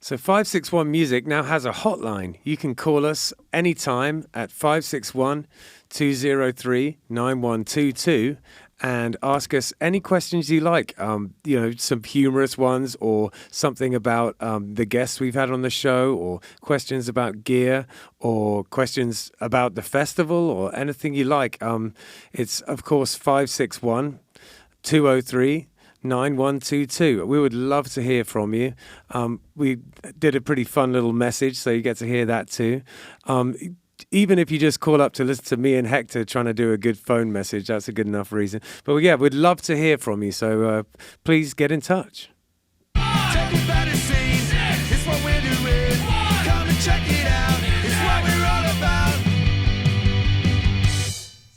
So 561 Music now has a hotline. You can call us anytime at 561-203-9122 and ask us any questions you like. Some humorous ones or something about the guests we've had on the show, or questions about gear, or questions about the festival, or anything you like. It's, of course, 561-203-9122. We would love to hear from you. We did a pretty fun little message, so you get to hear that too. Even if you just call up to listen to me and Hector trying to do a good phone message, that's a good enough reason. But yeah, we'd love to hear from you, so please get in touch. Take a better scene. It's what we're doing. Come and check it out. It's what we're all about.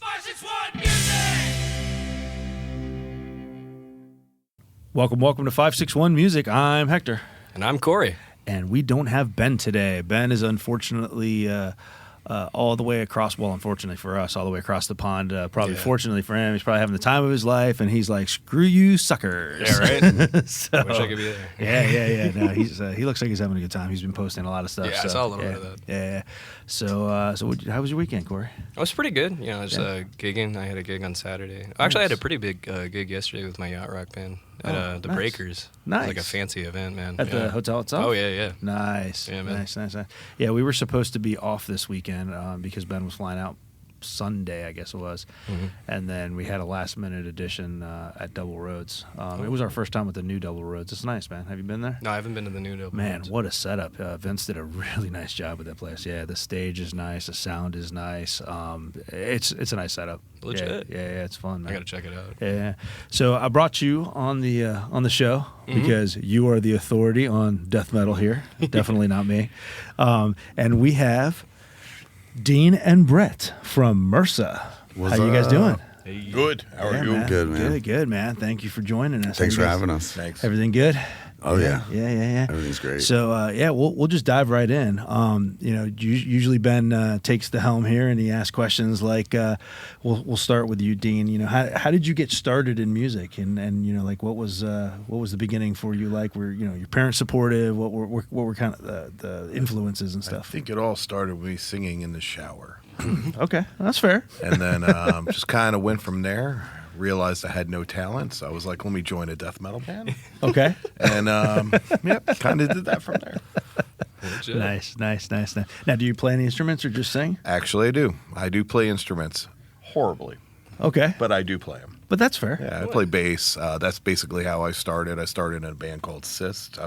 561 Music. Welcome to 561 Music. I'm Hector. And I'm Corey. And we don't have Ben today. Ben is unfortunately all the way across, well, unfortunately for us, all the way across the pond. Probably fortunately for him, he's probably having the time of his life, and he's like, screw you, suckers. Yeah, right? So, wish I could be there. Yeah. No, he looks like he's having a good time. He's been posting a lot of stuff. Yeah, I saw a little bit of that. Yeah. So how was your weekend, Corey? It was pretty good. I was gigging. I had a gig on Saturday. Actually, I had a pretty big gig yesterday with my yacht rock band at the nice. Breakers. Nice. It was like a fancy event, man. At the hotel itself? Oh, yeah. Nice. Yeah, man. Nice. Yeah, we were supposed to be off this weekend because Ben was flying out Sunday, I guess it was. Mm-hmm. And then we had a last-minute edition at Double Roads. It was our first time with the new Double Roads. It's nice, man. Have you been there? No, I haven't been to the new Double Man, Roads. what a setup. Vince did a really nice job with that place. Yeah, the stage is nice. The sound is nice. It's a nice setup. Legit? Yeah, it's fun, man. I got to check it out. Yeah. So I brought you on the show because you are the authority on death metal here. Definitely not me. And we have Dean and Brett from MRSA. How you guys doing? Hey. Good. How are you? Man. Good, man. Good, man. Thank you for joining us. Thanks for having us. Thanks. Everything good? Oh, yeah. Yeah. Everything's great. So, we'll just dive right in. Usually Ben takes the helm here and he asks questions like, we'll start with you, Dean. How did you get started in music? And what was the beginning for you like? Were, your parents supportive? What were kind of the influences and I stuff? think it all started with me singing in the shower. Okay, that's fair. And then just kind of went from there. Realized I had no talent, so I was like, let me join a death metal band. Okay. And, kind of did that from there. Legit. Nice. Now, do you play any instruments or just sing? Actually, I do. I do play instruments horribly, Okay. but I do play them. But that's fair. Yeah, I play bass. That's basically how I started. I started in a band called Cyst.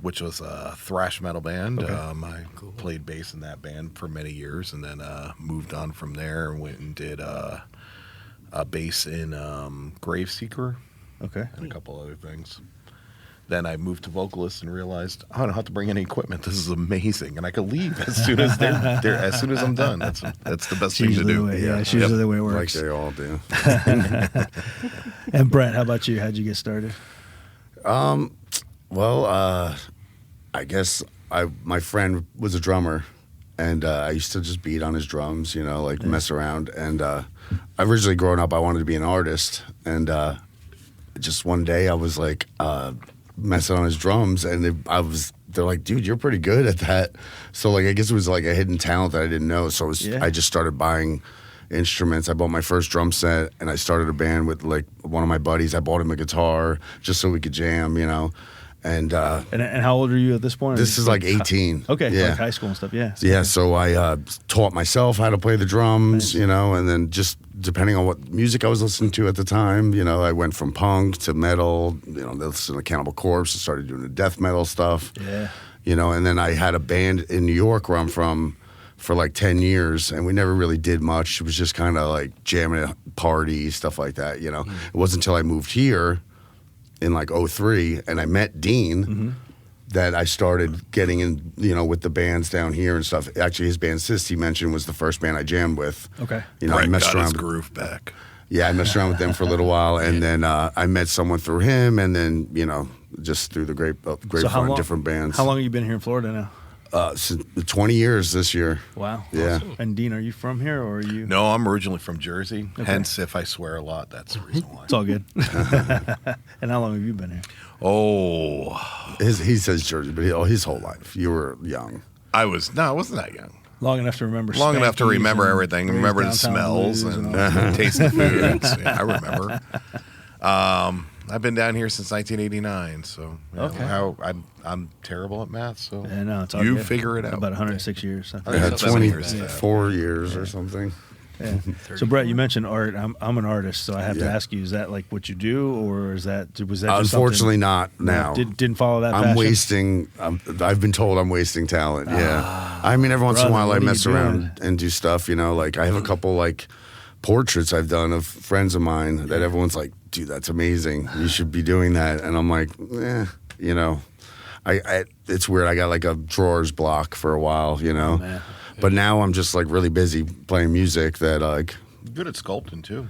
Which was a thrash metal band. Okay. I played bass in that band for many years, and then moved on from there and went and did a bass in Graveseeker Okay. and a couple other things. Then I moved to vocalist and realized I don't have to bring any equipment. This is amazing, and I could leave as soon as as soon as I'm done. That's the best thing to do. It's usually the way it Like works. they all do. And Brett, how about you? How'd you get started? I guess my friend was a drummer, and I used to just beat on his drums, mess around. And originally growing up, I wanted to be an artist. And just one day I was like messing on his drums, and they're like, dude, you're pretty good at that. So I guess it was like a hidden talent that I didn't know. So I just started buying instruments. I bought my first drum set, and I started a band with like one of my buddies. I bought him a guitar just so we could jam, And how old are you at this point? this is like 18. Okay, Yeah. like high school and stuff. Yeah. So I taught myself how to play the drums, and then just depending on what music I was listening to at the time, I went from punk to metal, listening to Cannibal Corpse, and started doing the death metal stuff. Yeah. And then I had a band in New York where I'm from for like 10 years, and we never really did much. It was just kind of like jamming at parties, stuff like that, It wasn't until I moved here in like 2003 and I met Dean that I started getting in, with the bands down here and stuff. Actually, his band Cyst, he mentioned, was the first band I jammed with. Okay. I messed around his groove back. Yeah, I messed around with them for a little while, and then I met someone through him, and then, just through the grapevine, different bands. How long have you been here in Florida now? Since 20 years this year. Wow. Yeah. Awesome. And Dean, are you from here or are you? No, I'm originally from Jersey. Okay. Hence, if I swear a lot, that's the reason why. It's all good. And how long have you been here? Oh, He says Jersey, but his whole life. You were young. I wasn't that young. Long enough to remember. Long enough to Spankies remember and everything, Ray's remember the Downtown smells Blues and all that. taste the foods. Yeah, I remember. I've been down here since 1989, so I'm terrible at math. So Yeah, no, it's all you good. figure it out. About 106 years. I think. Yeah, Yeah, that's 7 years. 24 years or something. Yeah. So Brett, you mentioned art. I'm an artist, so I have to Yeah. ask you: is that like what you do, or was that just Unfortunately, something- not now. Didn't follow that. I'm passion? wasting. I've been told I'm wasting talent. Yeah, I mean, every once in a brother, while what I are you mess around doing? and do stuff. You know, like I have a couple like portraits I've done of friends of mine that everyone's like, "Dude, that's amazing. You should be doing that." And I'm like, you know, I it's weird. I got like a drawers block for a while. You know, man. but now I'm just like really busy playing music that like. Good at sculpting too.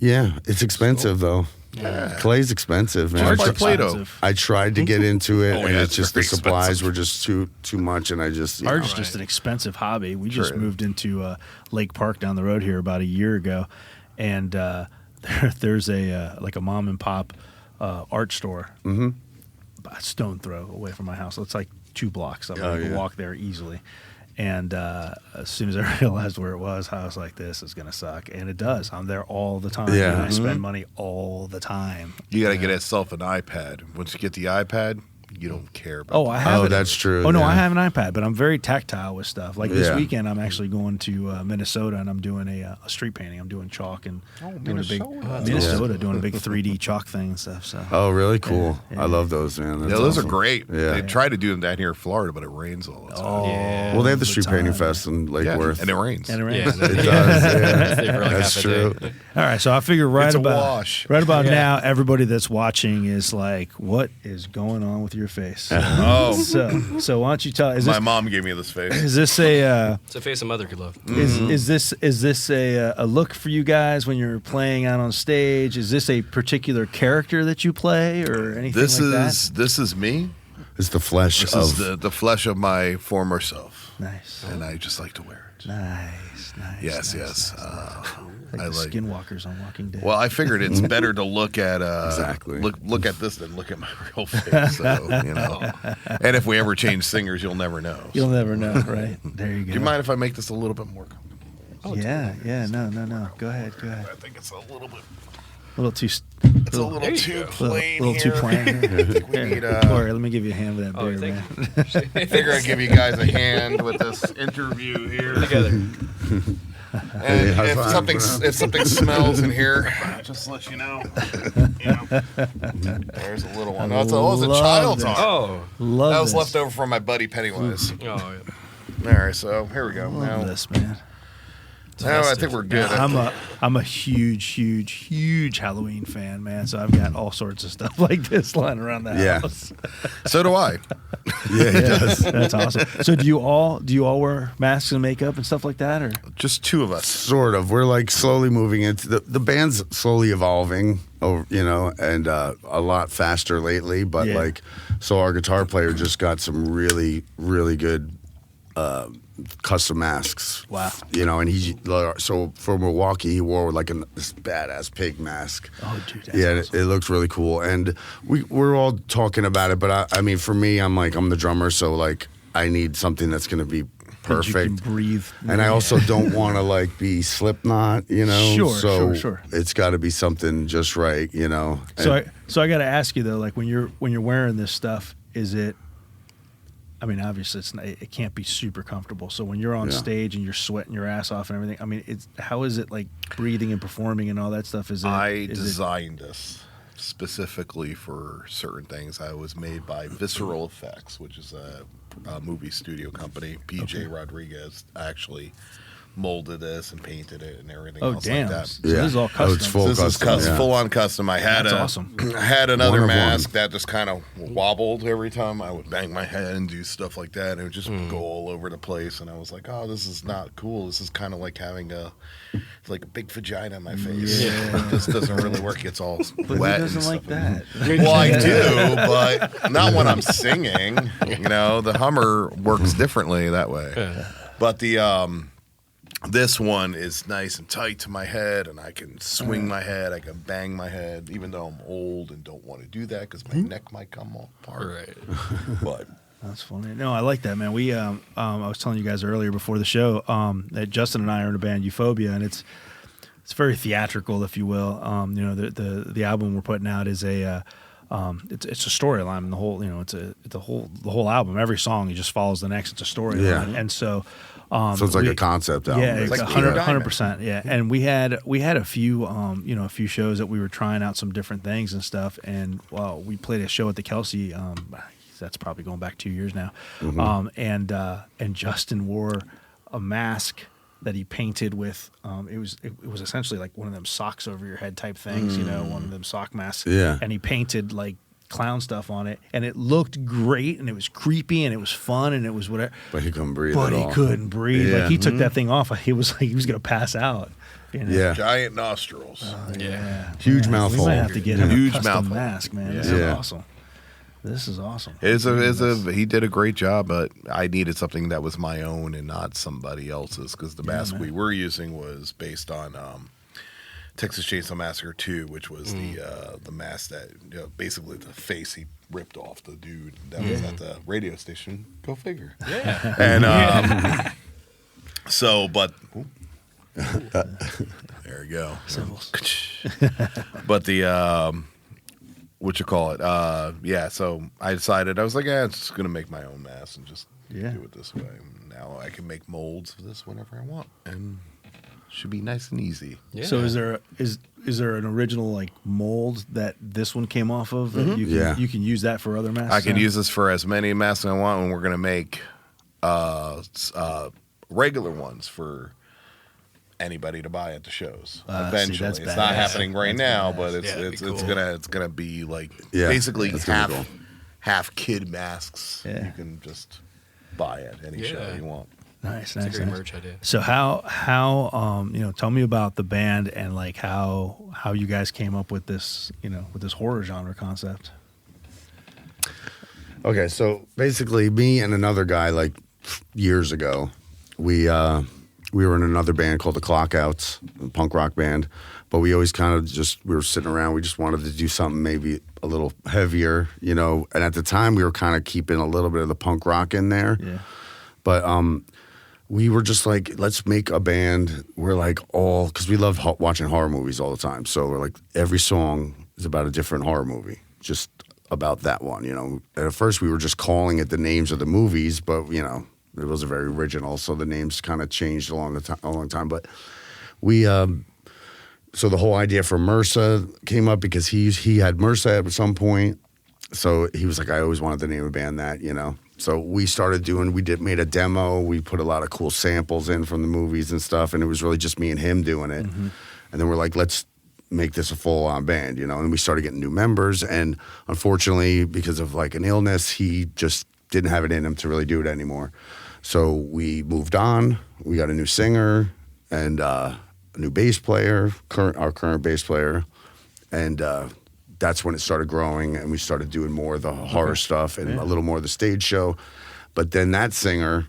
Yeah, it's expensive though. Yeah. Clay's expensive, man. Just like Art's Play-Doh. expensive. I tried to get into it, Oh, and yeah, it's just it's the very supplies expensive. were just too much, and I just you Art's know. just an expensive hobby. We just Sure. moved into Lake Park down the road here about a year ago, and there's a like a mom and pop art store, about a stone throw away from my house. It's like 2 blocks. I Oh, can yeah. walk there easily. And as soon as I realized where it was, I was like, "This is gonna suck," and it does. I'm there all the time. Yeah. and I spend money all the time. You got to get yourself an iPad. Once you get the iPad, you don't care about. Oh, I have. Oh, it. that's true. Oh no, yeah. I have an iPad, but I'm very tactile with stuff. Like this Yeah. weekend, I'm actually going to Minnesota, and I'm doing a street painting. I'm doing chalk and doing a big Minnesota. doing a big 3D chalk thing and stuff. So Oh, really cool. Yeah. I love those, man. That's Yeah, those awesome. are great. Yeah. They try to do them down here in Florida, but it rains all the time. oh, Well, they have the the Street Painting time. Fest in Lake Yeah, Worth. and it rains. And it Yeah, rains. It does. Yeah. Stay for like That's half a true. day. All right, so I figure It's a wash. right about now, everybody that's watching is like, "What is going on with your face?" Oh, so why don't you tell? Is my this mom gave me this face. is this a It's a face a mother could love. is this a look for you guys when you're playing out on stage? Is this a particular character that you play or anything This like this is me. It's the flesh This of. is the flesh of my former self, that? Nice, and I just like to wear it. nice. Yes, nice, yes. nice. Like I the like. skinwalkers on Walking Dead. Well, I figured it's better to look at Exactly. look at this than look at my real face. So you know, and if we ever change singers, you'll never know. You'll never know, right? There you go. Do you mind if I make this a little bit more comfortable? Yeah, no. Go ahead. I think it's a little bit. A little too. It's a little too plain little too here. plain. I think we need Corey, let me give you a hand with that Oh, beer, thank man. I figure I'd give you guys a hand with this interview here. Together. And high if five, if something smells in here, just let you know. There's a little one. No, that was a love child's this. arm. Oh. Love That was this. left over from my buddy Pennywise. Oh, yeah. All right, so here we go. Love Now, this, man. I think we're good. I'm a huge Halloween fan, man. So I've got all sorts of stuff like this lying around the Yeah. house. So do I. Yeah, he does. That's awesome. So do you all wear masks and makeup and stuff like that, or Just two of us. Sort of. We're like slowly moving into the band's slowly evolving, over, you know, and a lot faster lately. But Yeah. like, so our guitar player just got some really, really good custom masks. Wow. You know, and so for Milwaukee, he wore like this badass pig mask. oh, dude, that's Yeah, awesome. it looks really cool, and we're all talking about it. But I mean, for me, I'm the drummer, so like I need something that's going to be That you can perfect. breathe, And I also don't want to like be Slipknot, you know. Sure, so sure. It's got to be something just right, you know. So And- I got to ask you though, like when you're wearing this stuff, is it? I mean, obviously, it can't be super comfortable. So when you're on Yeah. stage and you're sweating your ass off and everything, I mean, how is it like breathing and performing and all that stuff? I designed this specifically for certain things. I was made by Visceral Effects, which is a movie studio company. PJ Rodriguez actually molded this and painted it and everything Oh else damn! like that. So this is all Oh, custom. it's full This is custom, yeah. full on custom. I had That's awesome. I had another One of mask one. that just kind of wobbled every time I would bang my head and do stuff like that. And it would just go all over the place. And I was like, oh, this is not cool. This is kind of like having it's like a big vagina in my face. Yeah. This doesn't really work. It's all But who wet. doesn't and like stuff. that? Well, I do, but not when I'm singing. You know, the Hummer works differently that way. Yeah. But This one is nice and tight to my head, and I can swing my head, I can bang my head, even though I'm old and don't want to do that because my neck might come apart. Right. But That's funny. No, I like that, man. We, I was telling you guys earlier before the show that Justin and I are in a band, Euphoria, and it's very theatrical, if you will. You know, the album we're putting out is a it's a storyline. And the whole, you know, the whole album. Every song it just follows the next. It's a storyline, and so. So it's like a concept album. Yeah, it's like 100%. Yeah, and we had a few a few shows that we were trying out some different things and stuff. And we played a show at the Kelsey. That's probably going back 2 years now. And Justin wore a mask that he painted with. It was essentially like one of them socks over your head type things. You know, one of them sock masks. Yeah. And he painted like clown stuff on it, and it looked great, and it was creepy, and it was fun, and it was whatever. But he couldn't breathe. But at he all. couldn't breathe. Yeah. Like he took that thing off. He was like he was gonna pass out. You know? Yeah. giant nostrils. Yeah. Huge We mouthful. might have to get him Huge a custom mouthful. mask, man. This Yeah. is awesome. This is awesome. He did a great job, but I needed something that was my own and not somebody else's because the mask we were using was based on Texas Chainsaw Massacre 2, which was the mask that basically the face he ripped off the dude that was at the radio station. Go figure. Yeah. And so, but there we go. But the what you call it? Yeah. So I decided I was like, I'm just gonna make my own mask and just do it this way. Now I can make molds of this whenever I want, and should be nice and easy. Yeah. So is there an original like mold that this one came off of? That you can use that for other masks. I can use this for as many masks as I want, and we're gonna make regular ones for anybody to buy at the shows. Eventually, that's it's not badass. happening right now, but Yeah, it'd be cool. it's gonna be like Yeah, basically that's gonna be half kid masks. Yeah. You can just buy at any show Yeah. you want. Nice, It's a nice, great nice. merch idea. So how tell me about the band and like how you guys came up with this with this horror genre concept. Okay, so basically, me and another guy, like years ago, we were in another band called the Clockouts, a punk rock band. But we always kind of we were sitting around. We just wanted to do something maybe a little heavier, And at the time, we were kind of keeping a little bit of the punk rock in there. Yeah. But we were just like, let's make a band. We're like because we love watching horror movies all the time. So we're like, every song is about a different horror movie, just about that one, And at first we were just calling it the names of the movies, but, it wasn't very original. So the names kind of changed a long time. But we, so the whole idea for MRSA came up because he had MRSA at some point. So he was like, I always wanted to name a band that, So we started made a demo. We put a lot of cool samples in from the movies and stuff. And it was really just me and him doing it. Mm-hmm. And then we're like, let's make this a full-on band, And we started getting new members. And unfortunately, because of like an illness, he just didn't have it in him to really do it anymore. So we moved on. We got a new singer and a new bass player, our current bass player. And that's when it started growing, and we started doing more of the horror stuff and a little more of the stage show. But then that singer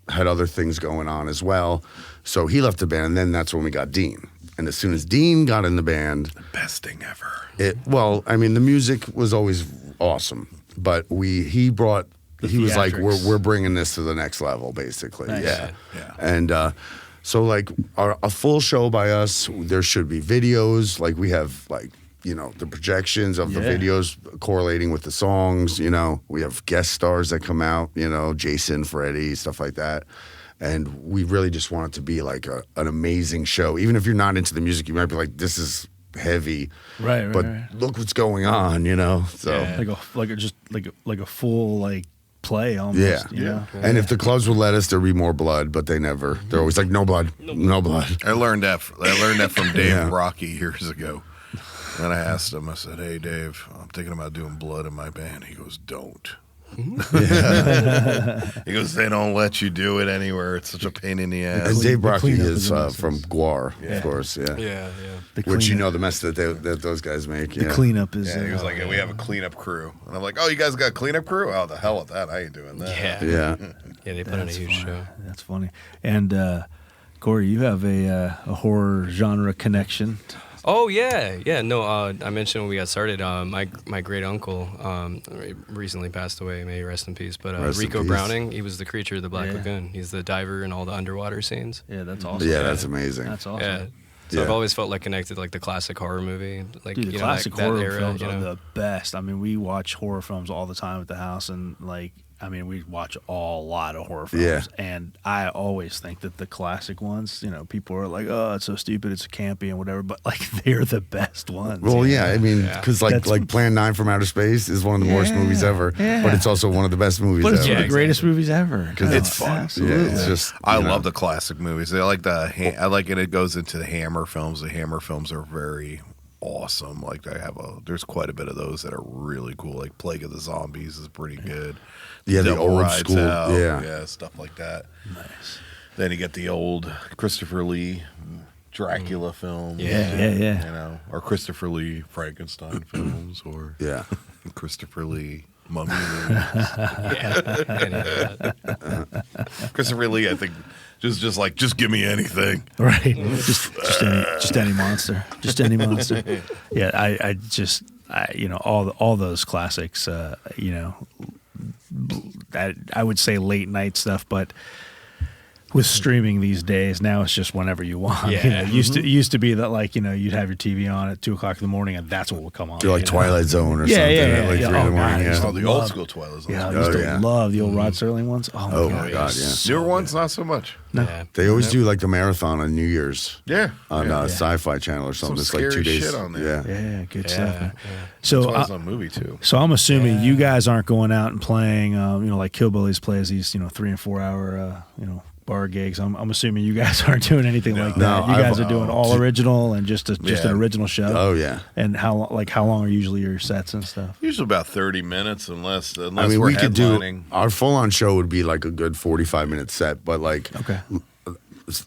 had other things going on as well. So he left the band, and then that's when we got Dean. And as soon as Dean got in the band, Best thing ever. the music was always awesome, but he was like, we're bringing this to the next level, basically. Nice. Yeah. Yeah. And so like a full show by us, there should be videos. Like we have like, the projections of the videos correlating with the songs. We have guest stars that come out, Jason, Freddie, stuff like that. And we really just want it to be like an amazing show. Even if you're not into the music, you might be like, this is heavy. Right. But look what's going on, So Yeah. like a full like play almost. yeah. And if the clubs would let us, there'd be more blood, but they never. They're always like, no blood, no blood. I learned that from Dave Rocky years ago. And I asked him, I said, hey, Dave, I'm thinking about doing blood in my band. He goes, don't. He goes, they don't let you do it anywhere. It's such a pain in the ass. And Dave the Brocky cleanup is is amazing. from Guar, of course, Yeah, yeah. Which the mess that those guys make. The cleanup is. Yeah, he was like, we have a cleanup crew. And I'm like, oh, you guys got a cleanup crew? Oh, the hell with that. I ain't doing that. Yeah. Yeah. Yeah, they put on a huge show. That's funny. And Corey, you have a horror genre connection. Oh yeah. No, I mentioned when we got started. My great uncle recently passed away. May he rest in peace. But Rest in Rico peace. Browning, he was the creature of the Black Yeah. Lagoon. He's the diver in all the underwater scenes. Yeah, that's awesome. Yeah, that's amazing. That's awesome. Yeah. So Yeah. I've always felt like connected to like the classic horror movie, like Dude, the you know, classic that horror era, films you are know? the best. I mean, we watch horror films all the time at the house, and like, I mean, we watch a lot of horror films. Yeah. And I always think that the classic ones, you know, people are like, "Oh, it's so stupid, it's campy and whatever," but like, they're the best ones. Well, yeah, I mean, Yeah. because That's- like Plan 9 from Outer Space is one of the worst Yeah, movies ever, yeah. but it's also one of the best movies But it's ever. one of the greatest exactly. movies ever. 'Cause Oh, it's fun. Absolutely. Yeah, it's just I you know. love the classic movies. I like I like it. It goes into the Hammer films. The Hammer films are very awesome. Like there's quite a bit of those that are really cool. Like Plague of the Zombies is pretty good. Yeah, the Devil old Rides school, Out, yeah. stuff like that. Nice. Then you get the old Christopher Lee Dracula films. Yeah. You know, or Christopher Lee Frankenstein films, or Yeah. Christopher Lee Mummy movies. Any of that. Christopher Lee, I think, just give me anything. Right. just any monster. Just any monster. Yeah, I you know, all those classics, you know, I would say late night stuff, but with streaming these days, now it's just whenever you want. Yeah. You know, it used to be that, like, you know, you'd have your TV on at 2:00 in the morning and that's what would come on. You're like you know? Twilight Zone or Yeah, something yeah, at like yeah. 3 in the Oh, morning. God, Yeah. Oh, the old school Twilight Zone. Yeah, I Oh, used to yeah. love the old Rod Serling ones. Oh, my Oh God. my God, yeah. Newer ones, not so much. Yeah. They always do like the marathon on New Year's Yeah. on yeah. Sci-Fi Channel or something. Some It's like 2 scary days. shit on there. Yeah. Yeah, good Yeah, stuff. Man. yeah. So, Twilight Zone movie too. so I'm assuming you guys aren't going out and playing, you know, like Killbillies plays these, you know, 3 and 4 hour, you know, bar gigs. I'm assuming you guys aren't doing anything like No, that. You guys are doing all original and just an Yeah. original show. Oh yeah. And how long are usually your sets and stuff? Usually about 30 minutes, unless I mean, we're we could do headlining. our full-on show would be like a good 45-minute set, but like Okay.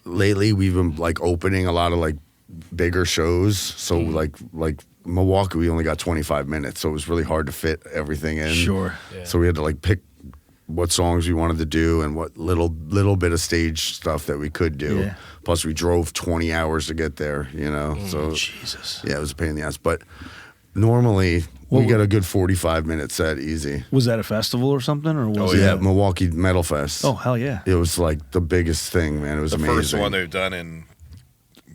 lately we've been like opening a lot of like bigger shows. So like Milwaukee, we only got 25 minutes, so it was really hard to fit everything in. Sure. Yeah. So we had to like pick what songs we wanted to do and what little bit of stage stuff that we could do. Yeah. Plus, we drove 20 hours to get there. You know, so Jesus. yeah, it was a pain in the ass. But normally we get a good 45-minute set easy. Was that a festival or something, or was Oh, it? Yeah, Milwaukee Metal Fest. Oh, hell yeah. It was like the biggest thing, man. It was The amazing. first one they've done in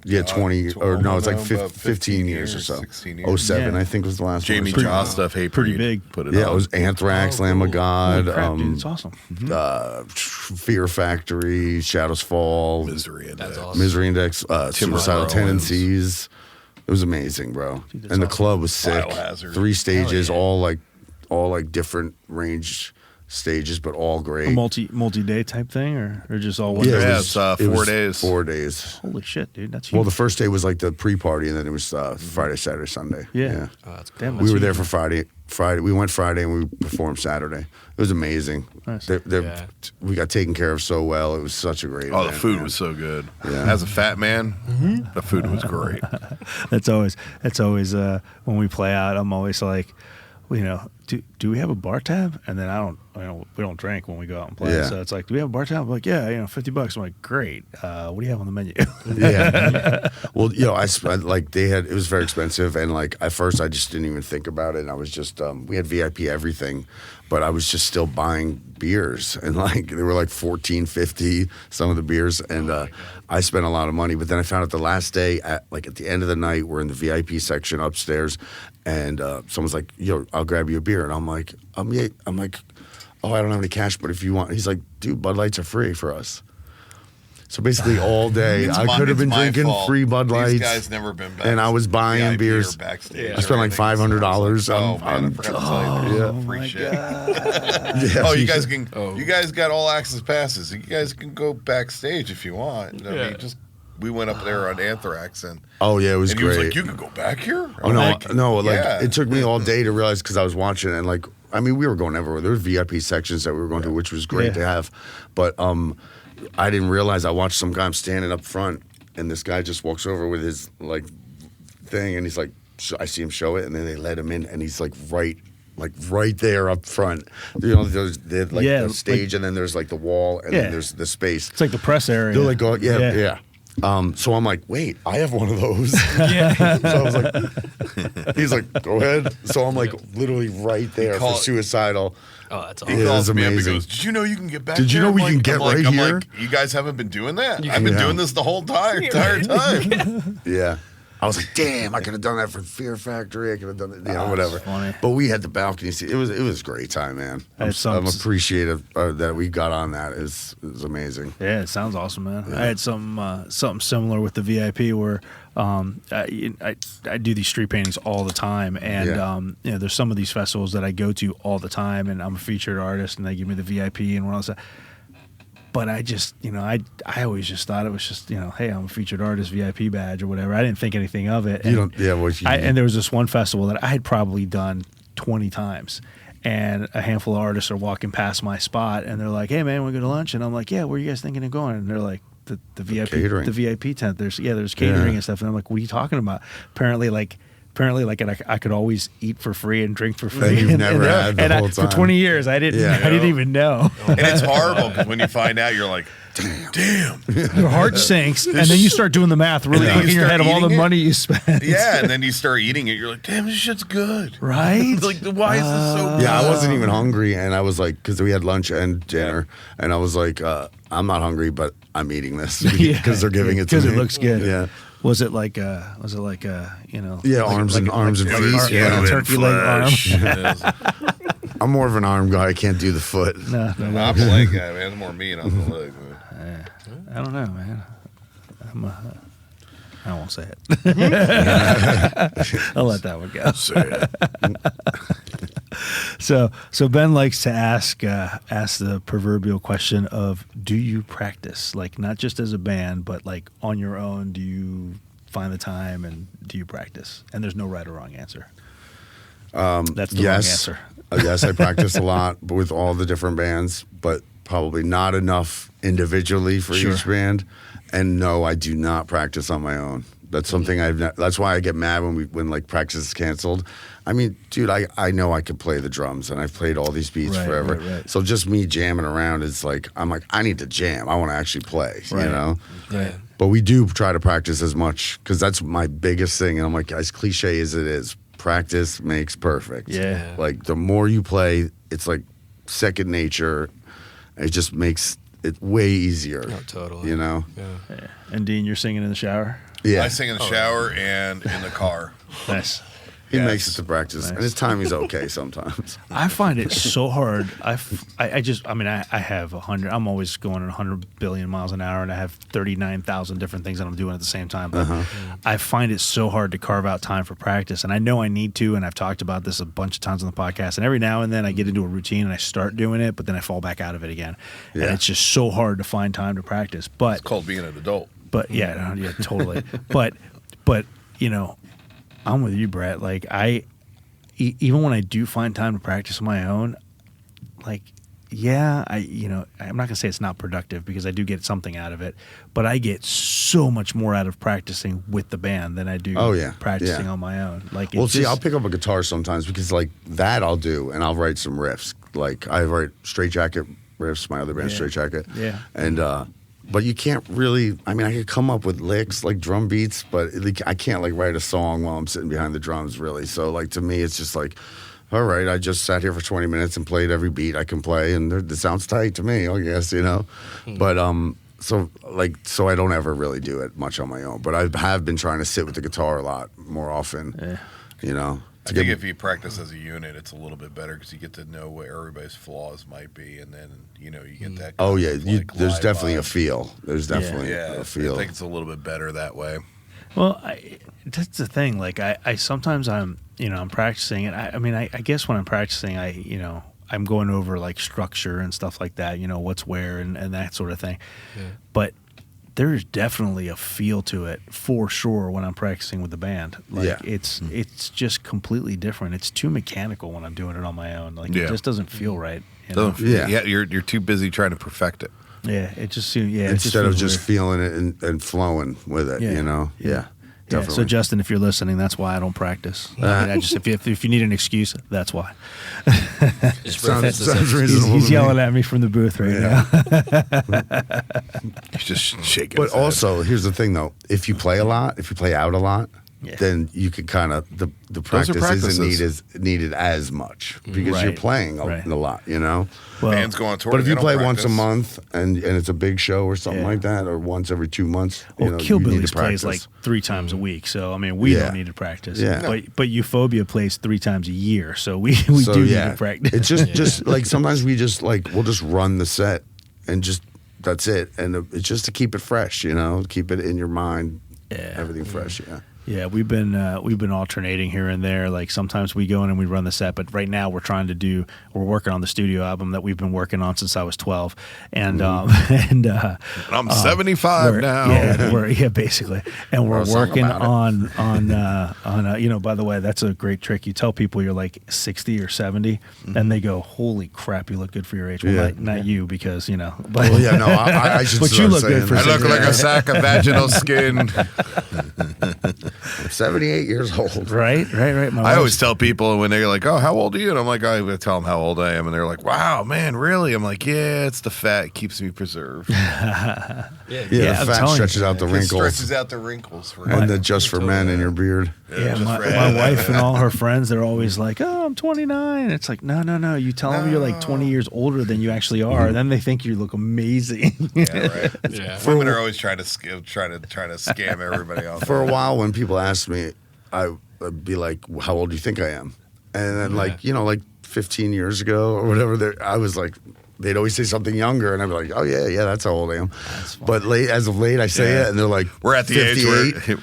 20 or no, it's like about 15 years or so. 16 years. 07, Yeah. I think was the last Jamie one. Jaw stuff. Hey, pretty Preed big. Put it Yeah, on. it was Anthrax, Lamb of God, Holy crap, dude, it's awesome. Fear Factory, Shadows Fall, Misery Index. That's awesome. Misery Index, Suicidal Owens. Tendencies. It was amazing, bro. Dude, that's And the awesome. club was sick. Biohazard. 3 stages, Hell yeah. all like different range stages, but all great. A multi-day type thing, or just all one Yeah, day? Yeah, it it's, was, 4 days. 4 days. Holy shit, dude, that's huge. Well, the first day was like the pre-party, and then it was Friday, Saturday, Sunday. Yeah. Oh, that's cool. Damn, We that's were there huge. for Friday. We went Friday and we performed Saturday. It was amazing. Nice. Yeah. We got taken care of so well. It was such a great Oh, the event, food man. was so good. Yeah. As a fat man, the food was great. That's always when we play out. I'm always like, well, you know, do we have a bar tab? And then we don't drink when we go out and play. Yeah. So it's like, do we have a bar tab? I'm like, yeah, you know, $50. I'm like, great. What do you have on the menu? Yeah. Well, you know, it was very expensive, and like at first I just didn't even think about it. And I was just we had VIP everything, but I was just still buying beers, and like they were like $14.50 some of the beers, and I spent a lot of money. But then I found out the last day at the end of the night, we're in the VIP section upstairs, and someone's like, "Yo, I'll grab you a beer," and I'm like, I'm like, "Oh, I don't have any cash, but if you want," he's like, "Dude, Bud Lights are free for us." So basically, all day I could have been drinking free Bud Lights. These guys never been back. and I was buying VIP beers. or backstage I spent like $500. Oh man, I forgot to tell you. Yeah. Free shit. Yeah, Oh, you guys can. You guys got all access passes. You guys can go backstage if you want. I mean, we went up there on Anthrax, and Oh yeah, it was and he great. was like, "You can go back here." Oh I'm no, like, no! Like yeah. it took me all day to realize because I was watching it, and like I mean, we were going everywhere. There were VIP sections that we were going to, which was great to have. But I didn't realize I watched some guy standing up front, and this guy just walks over with his like thing, and he's like, I see him show it, and then they let him in, and he's like right there up front. You know, there's the stage, and then there's like the wall, and then there's the space. It's like the press area. They're like, yeah. So I'm like, wait, I have one of those. Yeah. So I was like, he's like, go ahead. So I'm like, literally right there for suicidal. Oh, that's He awesome. calls me up and amazing. goes, did you know you can get back Did you there? know we I'm can like- get I'm like- right I'm here? like, you guys haven't been doing that? I've been doing this the whole entire time. Yeah. I was like, damn, I could have done that for Fear Factory. I could have done it, whatever. funny. But we had the balcony seat. It was a great time, man. I'm appreciative that we got on that. It was amazing. Yeah, it sounds awesome, man. I had something similar with the VIP where I do these street paintings all the time, and there's some of these festivals that I go to all the time, and I'm a featured artist, and they give me the VIP and what else. But I just, I always just thought it was just, hey, I'm a featured artist, VIP badge or whatever. I didn't think anything of it. And and there was this one festival that I had probably done 20 times. And a handful of artists are walking past my spot, and they're like, hey, man, want to go to lunch? And I'm like, yeah, where are you guys thinking of going? And they're like, the VIP, catering. the VIP tent. There's catering and stuff. And I'm like, what are you talking about? Apparently, I could always eat for free and drink for free. That you've never had the whole time. For 20 years, I didn't even know. And it's horrible because when you find out, you're like, damn. Your heart sinks, and then you start doing the math really And then quick in you your start head of all the eating it. money you spent. Yeah, and then you start eating it. You're like, damn, this shit's good. Right? Like, why is this so good? Yeah, I wasn't even hungry, and I was like, because we had lunch and dinner, and I was like, I'm not hungry, but I'm eating this because they're giving it to me. Because it looks good. Yeah. Was it like Yeah, like, arms and feet. like Yeah, a turkey leg arm? It is. I'm more of an arm guy. I can't do the foot. No, I'm a leg guy, man. More meat on the leg. Man. I don't know, man. I won't say it. I'll let that one go. Say it. So Ben likes to ask the proverbial question of, do you practice? Like, not just as a band, but like on your own. Do you find the time and do you practice? And there's no right or wrong answer. That's the wrong answer. Yes, I practice a lot with all the different bands, but probably not enough individually for each band. And no, I do not practice on my own. That's something that's why I get mad when like practice is canceled. I mean, dude, I know I could play the drums, and I've played all these beats forever. Right. So just me jamming around is like, I'm like, I need to jam. I want to actually play, you know? Right. But we do try to practice as much, because that's my biggest thing. And I'm like, as cliche as it is, practice makes perfect. Yeah. Like, the more you play, it's like second nature. It just makes it way easier. Oh, totally. You know? Yeah. And Dean, you're singing in the shower? Yeah. I sing in the shower and in the car. Nice. He Yes. makes it to practice. And his timing's okay sometimes. I find it so hard. I have 100. I'm always going at 100 billion miles an hour, and I have 39,000 different things that I'm doing at the same time. But I find it so hard to carve out time for practice, and I know I need to. And I've talked about this a bunch of times on the podcast. And every now and then, I get into a routine and I start doing it, but then I fall back out of it again. And it's just so hard to find time to practice. But It's called being an adult. But yeah, totally. but I'm with you, Brett. Like even when I do find time to practice on my own, like I'm not gonna say it's not productive, because I do get something out of it, but I get so much more out of practicing with the band than I do practicing on my own. Like, I'll pick up a guitar sometimes, because like that I'll do, and I'll write some riffs. Like, I write Straight Jacket riffs, my other band, Straight Jacket. Yeah. And but you can't really. I mean, I could come up with licks, like drum beats, but I can't like write a song while I'm sitting behind the drums, really. So like, to me, it's just like, all right, I just sat here for 20 minutes and played every beat I can play, and it sounds tight to me, I guess, you know. But so I don't ever really do it much on my own. But I have been trying to sit with the guitar a lot more often, you know. I think if you practice as a unit, it's a little bit better, because you get to know where everybody's flaws might be, and then you get that. Oh yeah, there's live definitely vibe. a feel. There's definitely a feel. I think it's a little bit better that way. Well, that's the thing. Like, I sometimes I'm practicing, and I guess when I'm practicing, I'm going over like structure and stuff like that, what's where and that sort of thing. Yeah. But there's definitely a feel to it for sure when I'm practicing with the band. Like, it's just completely different. It's too mechanical when I'm doing it on my own. Like, it just doesn't feel right. You're too busy trying to perfect it. Yeah, it just seems instead of just weird. feeling it and flowing with it, you know. Yeah. definitely. So Justin, if you're listening, that's why I don't practice. I mean, I just if you need an excuse, that's why. Just Sounds He's, reasonable. he's to me. yelling at me from the booth right now. He's just shaking. But his head. also, here's the thing, though. If you play a lot, if you play out a lot, Yeah. then you can kind of the are practice practices. isn't needed as much because you're Right. playing Right. a lot, you know. Well, Bands go on tour. But if they you don't play once a practice. month and it's a big show or something Yeah. like that, or once every 2 months, well, you Kill need Billies to plays practice. like 3 times a week, so I mean we Yeah. don't need to practice. Yeah. But Euphoria plays 3 times a year, so we do need to practice. It's just like sometimes we just like we'll just run the set and just that's it, and it's just to keep it fresh, you know, keep it in your mind, everything fresh. Yeah. Yeah, we've been alternating here and there. Like sometimes we go in and we run the set, but right now we're working on the studio album that we've been working on since I was 12, and And I'm 75 now. Yeah, basically, and we're Wrote something working about on you know. By the way, that's a great trick. You tell people you're like 60 or 70, and they go, "Holy crap, you look good for your age." Well, Yeah. not you because you know, but Well, yeah, no, I should. But start you look saying good for that. I look like a sack of vaginal skin. I'm 78 years old. right. My I wife's- always tell people when they're like, "Oh, how old are you?" And I'm like, I tell them how old I am, and they're like, "Wow, man, really?" I'm like, "Yeah, it's the fat it keeps me preserved. Yeah, Yeah, the I'm fat telling you. stretches out the It wrinkles, stretches out the wrinkles for and you." the just for men in your beard. Yeah, just my right. wife and all her friends, they're always like, "Oh, I'm 29." It's like, no. You tell them you're like 20 years older than you actually are, and then they think you look amazing. Yeah, right. Yeah. Women are always trying to scam everybody else. For a while, when people asked me, I'd be like, "How old do you think I am?" And then, like 15 years ago or whatever, I was like, they'd always say something younger, and I'd be like, "Oh yeah, that's how old I am." But as of late, I say it, and they're like, We're at the 58. age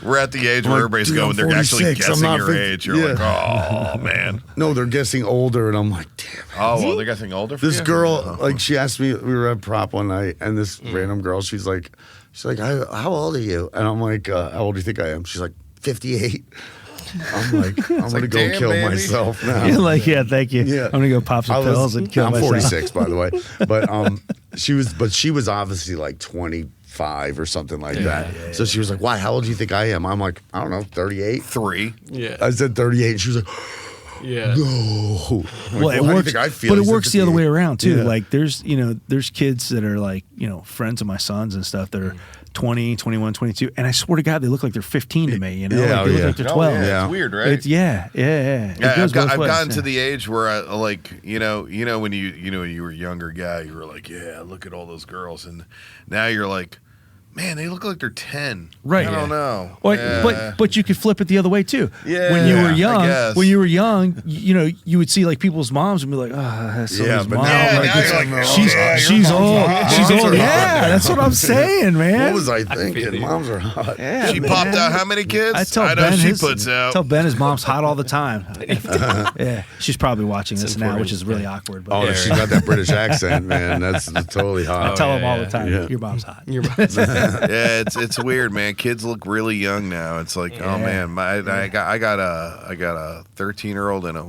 where I'm like, everybody's dude, going. I'm They're actually 46, I'm guessing not your 50. age. You're Yeah. like, "Oh man." No, they're guessing older, and I'm like, damn. Oh well, they're guessing older. For This you? girl, like, she asked me, we were at prop one night, and this random girl, she's like, how old are you? And I'm like, how old do you think I am? She's like, 58. I'm like, I'm gonna go damn, kill baby. myself now. You're like, yeah, thank you. Yeah. I'm gonna go pop some pills and kill I'm myself. 46, by the way, but she was obviously like 25 or something like that. So she was like, "Why? How old do you think I am?" I'm like, "I don't know, 38." 3. Yeah. I said 38, and she was like, Yeah. "No." I'm Well, like, it how do you works, think I feel? but He it said works the other way 58. around too. Yeah. Like there's kids that are like, friends of my sons and stuff that are 20, 21, 22, and I swear to God, they look like they're 15 to me. Yeah, like they oh, look yeah. like they're Oh, 12. yeah. Yeah. It's weird, right? It's, yeah. It Yeah, goes both I've ways, gotten yeah. to the age where I like, when you were a younger guy, you were like, yeah, look at all those girls, and now you're like, man, they look like they're 10. Right. I don't know. Or- Yeah. but you could flip it the other way too. Yeah, when you were I young, guess. you would see like people's moms and be like, "Oh, that's Yeah, somebody's but mom." now- Like, now it's- you're like, oh, she's yeah, your she's mom's old. hot. She's Moms old. are Yeah, hot. that's what I'm saying, man. What was I thinking? Moms are hot. Yeah, She man. popped out how many kids? I tell know Ben she his, puts out. Tell Ben his mom's hot all the time. Yeah, she's probably watching this now, important. which is really awkward. But Oh, Yeah, she right. got that British accent, man. That's totally I hot. tell yeah, him all yeah. the time, Yeah. your mom's hot. Yeah, it's weird, man. Kids look really young now. It's like, oh man, I got a 13-year-old and I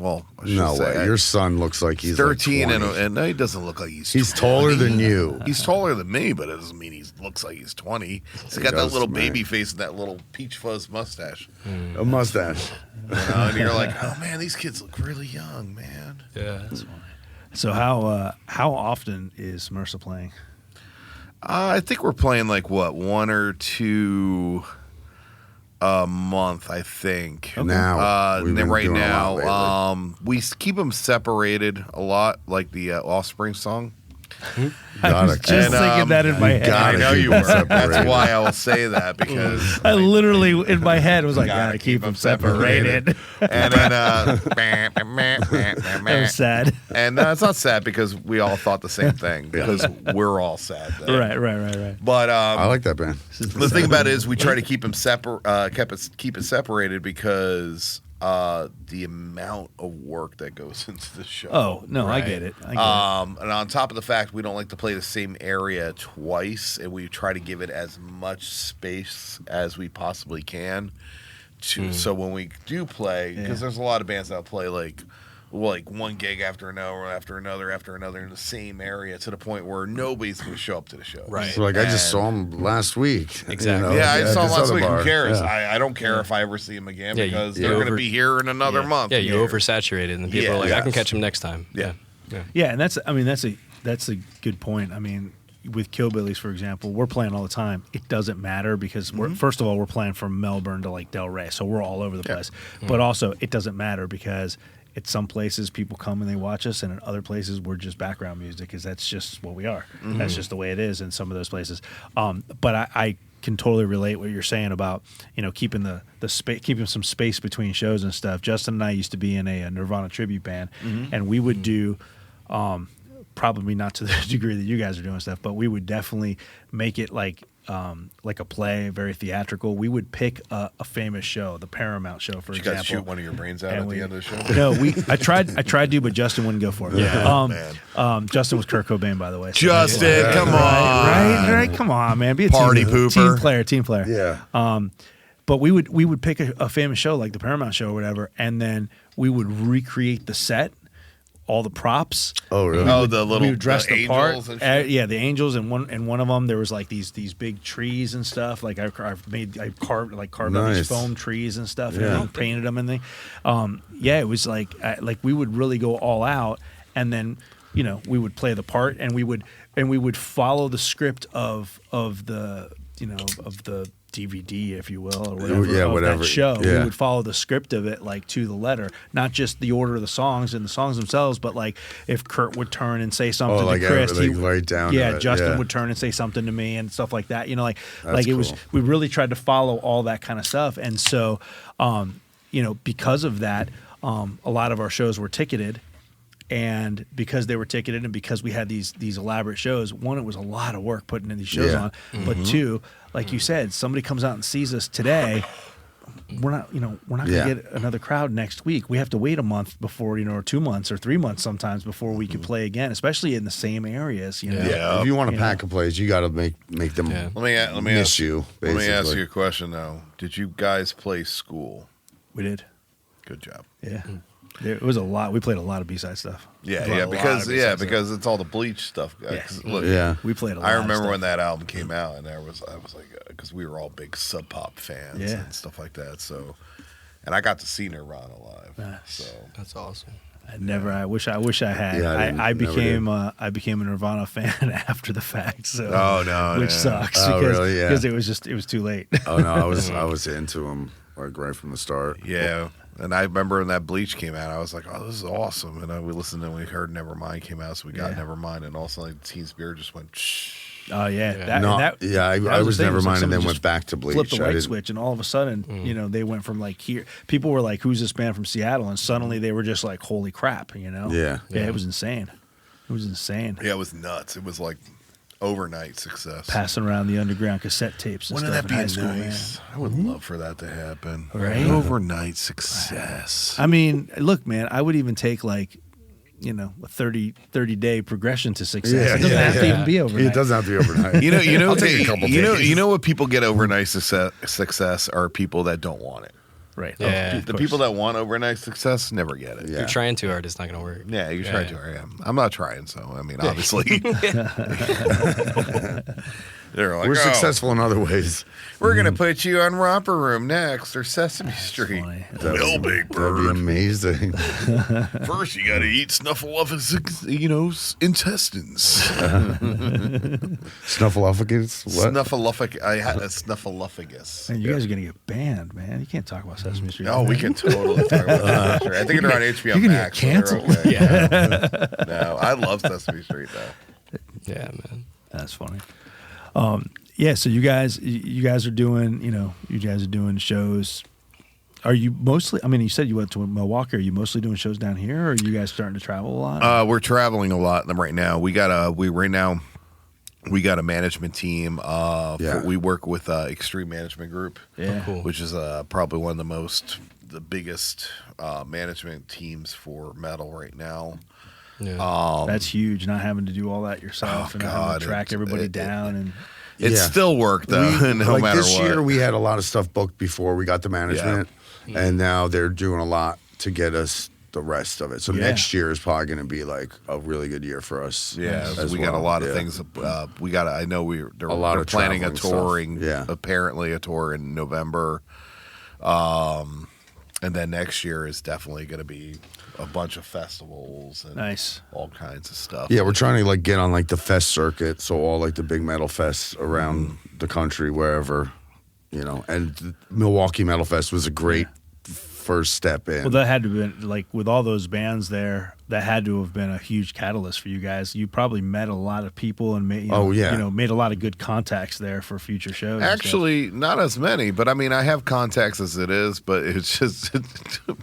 should No say, way. Your son looks like he's 13 like 20. and no, he doesn't look like he's. He's 20. taller than you. He's taller than me, but it doesn't mean he looks like he's 20. He's got that does, little man. baby face and that little peach fuzz mustache. A mustache. And you're like, oh man, these kids look really young, man. Yeah. So how often is MRSA playing? I think we're playing like what, 1 or 2 a month, I think. Now, we've been right doing a lot now, we keep them separated a lot, like the Offspring song. I was just And, thinking that in my you head. gotta I know keep you them were. That's separated. why I will say that because I literally in my head was like, Gotta gotta keep keep them 'em separated. and then That was sad. and it's not sad because we all thought the same thing because we're all sad. Then. Right. But I like that band. the thing about it is we try to keep them keep it separated because the amount of work that goes into the show. Oh no, I get it. I get it. And on top of the fact we don't like to play the same area twice, and we try to give it as much space as we possibly can. So when we do play, because there's a lot of bands that play like like one gig after another in the same area to the point where nobody's going to show up to the show. Right. So, like, I just saw him last week. Exactly. Yeah, I saw him this last other week. bar. Who cares? Yeah. I don't care if I ever see him again Yeah, because you they're going to over- be here in another month. Yeah, you oversaturated, and the people are like, I can catch him next time. Yeah. Yeah, and that's a good point. I mean, with Killbillies, for example, we're playing all the time. It doesn't matter because first of all, we're playing from Melbourne to like Delray, so we're all over the place. But also, it doesn't matter because at some places people come and they watch us, and in other places we're just background music because that's just what we are. That's just the way it is in some of those places. But I can totally relate what you're saying about keeping keeping some space between shows and stuff. Justin and I used to be in a Nirvana tribute band, and we would do. Probably not to the degree that you guys are doing stuff, but we would definitely make it like a play, very theatrical. We would pick a famous show, the Paramount show, for Did you example. guys shoot one of your brains out at the end of the show? No, I tried to, but Justin wouldn't go for it. Yeah, Justin was Kurt Cobain, by the way. So Justin, come on. right, come on, man, be a Party team pooper. team player. Yeah. But we would pick a famous show like the Paramount show or whatever, and then we would recreate the set. All the props. Oh, really? We would dress the part. angels and shit? Yeah, the angels, and one of them there was like these big trees and stuff. Like I carved out these foam trees and stuff, and painted them and thing. It was like we would really go all out, and then we would play the part, and we would follow the script of the DVD, if you will, or whatever, that show. Yeah. We would follow the script of it like to the letter, not just the order of the songs and the songs themselves, but like if Kurt would turn and say something to Chris, right down. yeah, to it. Justin would turn and say something to me and stuff like that. That's it was. cool. We really tried to follow all that kind of stuff, and so, because of that, a lot of our shows were ticketed. And because they were ticketed and because we had these elaborate shows, one, it was a lot of work putting these shows on. But two, like you said, somebody comes out and sees us today, we're not going to get another crowd next week. We have to wait a month before, or 2 months or 3 months sometimes before we can play again, especially in the same areas. If you want to pack a place, you got to make them Let me miss ask you. Let me ask basically. you a question though. Did you guys play School? We did. Good job. Yeah. It was a lot. We played a lot of B-side stuff. Because it's all the Bleach stuff. Look, We played a lot. I of remember stuff. when that album came out, and I was like, because we were all big Sub Pop fans Yeah. and stuff like that. So, and I got to see Nirvana live. Nice. So That's awesome. I wish I had. Yeah, I never became a Nirvana fan after the fact. So which no. sucks Oh, because really? Yeah. because it was too late. Oh no, I was into him like right from the start. Yeah. And I remember when that Bleach came out, I was like, "Oh, this is awesome!" And we listened and we heard Nevermind came out, so we got Nevermind, and all of a sudden, Teen Spirit just went. Shh. Oh yeah, I was the thing, Nevermind like and somebody then just went back to Bleach. Flipped the I light didn't- switch, and all of a sudden, they went from like here. People were like, "Who's this band from Seattle?" And suddenly they were just like, "Holy crap!" Yeah. It was insane. It was insane. Yeah, it was nuts. It was like overnight success. Passing around the underground cassette tapes and Wouldn't stuff that in high be school, nice? man. I would love for that to happen. Right? Overnight success. I mean, look, man, I would even take like, a 30-day progression to success. It doesn't have to even be overnight. It doesn't have to be overnight. I'll take a couple days. You know what people get overnight success are people that don't want it. Right. Yeah. Of The course. people that want overnight success never get it. Yeah. You're trying too hard, it's not gonna work. Yeah, you're trying to. I am. I'm not trying. So I mean, obviously, they're like, We're "Oh, successful in other ways. We're gonna put you on Romper Room next or Sesame Street." funny. Well, big That'd be bird. amazing. First, you got to eat Snuffleupagus, intestines. Snuffleupagus? What? Snuffleupagus. I had a Snuffleupagus. Man, you guys are gonna get banned, man. You can't talk about Sesame Street. Oh, we can totally talk about Sesame Street. I think they're on HBO you're gonna Max. get so they're canceled. okay. Yeah. No, I love Sesame Street though. Yeah, man. That's funny. So you guys are doing, you guys are doing shows. Are you mostly? I mean, you said you went to Milwaukee. Are you mostly doing shows down here, or are you guys starting to travel a lot? We're traveling a lot right now. We got a management team. We work with Extreme Management Group. Yeah. Cool. Which is probably one of the biggest management teams for metal right now. Yeah. That's huge. Not having to do all that yourself and having to track everybody down and. It's still work though, no like matter this what. year, we had a lot of stuff booked before we got the management, and now they're doing a lot to get us the rest of it. So Yeah. next year is probably going to be like a really good year for us. Yeah, as we got a well. lot of Yeah. things. We got. I know they're lot of planning a traveling stuff. touring. Yeah. Apparently a tour in November. And then next year is definitely going to be a bunch of festivals and Nice. all kinds of stuff. Yeah, we're trying to like get on like the fest circuit, so all like the big metal fests around the country, wherever, And the Milwaukee Metal Fest was a great first step in. Well, that had to have been, like, with all those bands there, that had to have been a huge catalyst for you guys. You probably met a lot of people and made, made a lot of good contacts there for future shows. and stuff. Actually, not as many, but I mean, I have contacts as it is, but it's just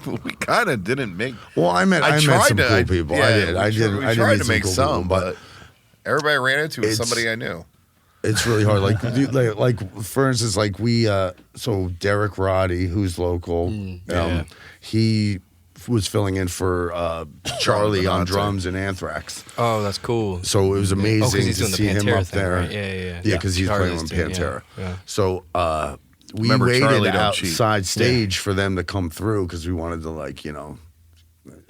we kind of didn't make. Well, I met some cool people. I did. We I did tried meet to make cool some, people, but everybody I ran into was it's- somebody I knew. it's really hard. Like for instance, like we so Derek Roddy, who's local, he was filling in for Charlie on drums in Anthrax. Oh, that's cool. So it was amazing he's to doing the see him Pantera up thing, there. right? Yeah. Yeah, because he's playing Guitarist with too, yeah, Pantera. yeah. So we Remember, waited Charlie don't cheat. outside stage for them to come through because we wanted to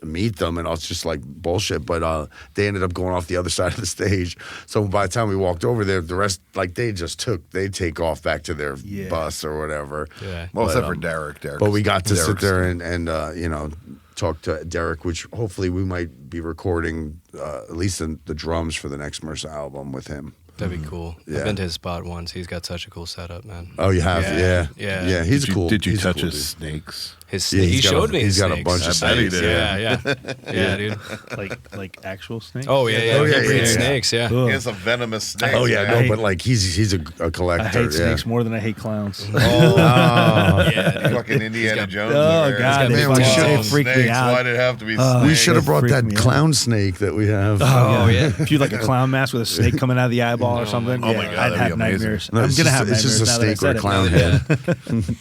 meet them, and I was just like bullshit. But they ended up going off the other side of the stage. So by the time we walked over there, the rest they take off back to their bus or whatever. Yeah. Well, But, except for Derek. But we got to sit Derek's there and talk to Derek, which hopefully we might be recording at least the drums for the next MRSA album with him. That'd be cool. Yeah. I've been to his spot once. He's got such a cool setup, man. Oh, you have? Yeah. Yeah. Yeah. He's cool. Did you He's a touch cool his dude. snakes? Yeah, He he's got showed a- me his he's got a snakes. bunch of I bet he snakes. did. Yeah, dude. like actual snakes. Oh yeah, Oh, he yeah, can breed yeah. snakes. Yeah. Ugh. He has a venomous snake. Oh yeah, I no, hate- but like he's a collector. I hate yeah. snakes more than I hate clowns. Oh, Yeah, dude. fucking Indiana Jones. Oh over there. God, got they man, we fucking- should- they freak me Snakes, out. why'd it have to be We snakes? should have brought freak that me out. clown snake that we have. Oh yeah. If you like a clown mask with a snake coming out of the eyeball or something, Oh my God, I'd that'd have be amazing. nightmares. No, I'm it's gonna just- have it's nightmares just a now that I snake or a said it. clown head.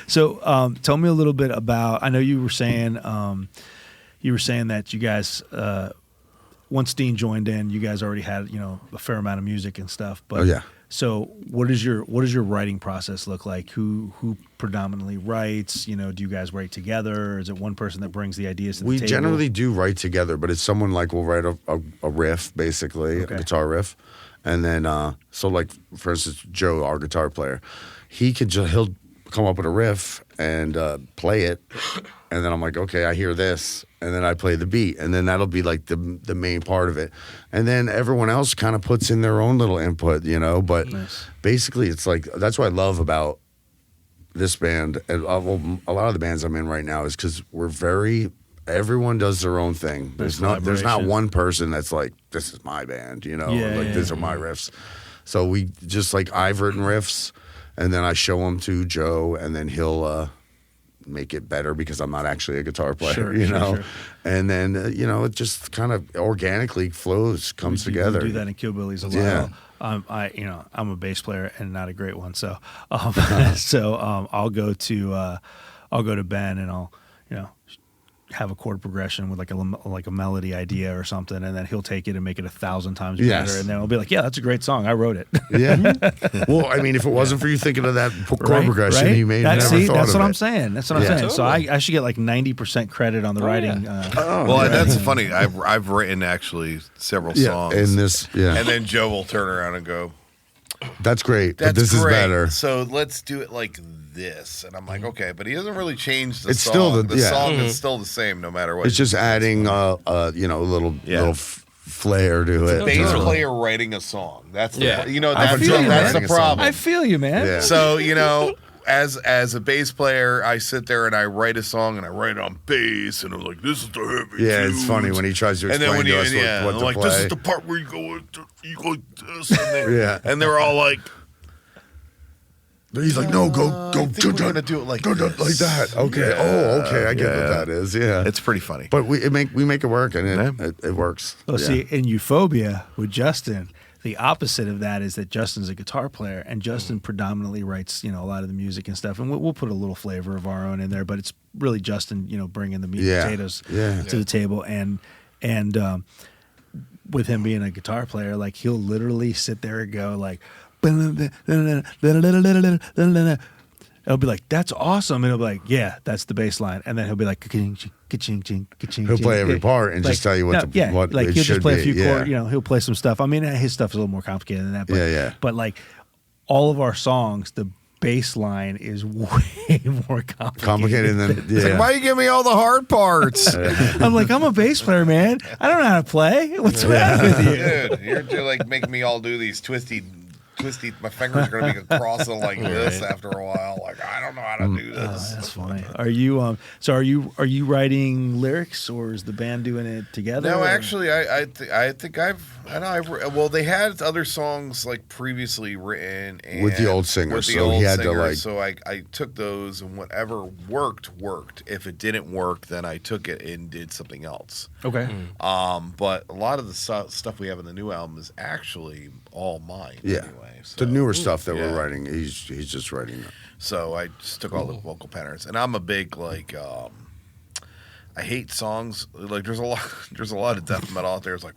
So, tell me a little bit about. I know you were saying that you guys, once Dean joined in, you guys already had a fair amount of music and stuff. But Oh, yeah. So, what does your writing process look like? Who predominantly writes? Do you guys write together? Or is it one person that brings the ideas to the We table? generally do write together, but it's someone like will write a riff, basically, Okay. a guitar riff, and then so like for instance, Joe, our guitar player, he'll come up with a riff and play it, and then I'm like, okay, I hear this, and then I play the beat, and then that'll be like the main part of it, and then everyone else kind of puts in their own little input, But Nice. basically, it's like that's what I love about this band and a lot of the bands I'm in right now is because everyone does their own thing. Nice There's not collaboration. one person that's like, this is my band, Yeah, like yeah, these are my riffs. So we just like I've written riffs, and then I show them to Joe, and then he'll make it better because I'm not actually a guitar player, Sure. And then it just kind of organically comes You together. do that in Killbillies a lot. Yeah. I'm a bass player and not a great one, so I'll go to Ben and I'll have a chord progression with like a melody idea or something, and then he'll take it and make it 1,000 times better, Yes. and then I'll be like, yeah, that's a great song, I wrote it. Yeah. Well, I mean, if it wasn't for you thinking of that chord Right? progression, Right? you may have never thought that's of what it. I'm saying. That's what I'm Yeah. saying. So I should get like 90% credit on the writing. Well, and that's funny. I've written actually several songs. And this, And then Joe will turn around and go, that's great. "That's but this great. is better. So let's do it like this." And I'm like, "Okay," but he hasn't really changed the It's song. still the- the yeah. song is still the same no matter what. It's just adding, a little flair to it. bass Totally. player writing a song. That's the, Yeah. that's, feel you, that's man. the problem. I feel you, man. Yeah. So as a bass player, I sit there and I write a song and I write it on bass and I'm like, "This is the heavy Yeah, it's tunes." funny when he tries to And then explain when to you, us what I'm to like, play. "This is the part where you go this," and Yeah. and they're all like, He's like, no, go, I think we're gonna do it like like this. that. Okay. Yeah, Okay. I get what yeah. that is. Yeah. It's pretty funny. But we make it work, and Yeah. it works. Well, Yeah. see, in Euphoria with Justin, the opposite of that is that Justin's a guitar player, and Justin predominantly writes, a lot of the music and stuff. And we'll put a little flavor of our own in there, but it's really Justin, bringing the meat Yeah. and potatoes Yeah. to the table. And with him being a guitar player, like he'll literally sit there and go like, It'll be like, that's awesome. And he'll be like, yeah, that's the bass line. And then he'll be like, ka-ching, ka-ching, ka-ching, ka-ching. He'll play every part and like, just tell you what like it he'll should just play be. a few Yeah. chords, he'll play some stuff. I mean, his stuff is a little more complicated than that. But, Yeah. But like all of our songs, the bass line is way more Complicated than It's like, why you give me all the hard parts? I'm like, I'm a bass player, man. I don't know how to play. What's wrong with you? Dude, you're like making me all do these twisty. My fingers are gonna be crossing like this after a while. Like I don't know how to do this. That's funny. Are you so are you writing lyrics, or is the band doing it together? No, or? actually, I think well, they had other songs like previously written and With the old singer, with the so old he had to, singer, like- So I took those, and whatever worked. If it didn't work, then I took it and did something else. Okay. But a lot of the stuff we have in the new album is actually all mine. Yeah. Anyway, so, The newer stuff that yeah. we're writing, he's just writing that. So I just took all the vocal patterns, and I'm a big like. I hate songs like there's a lot of death metal out there. It's like.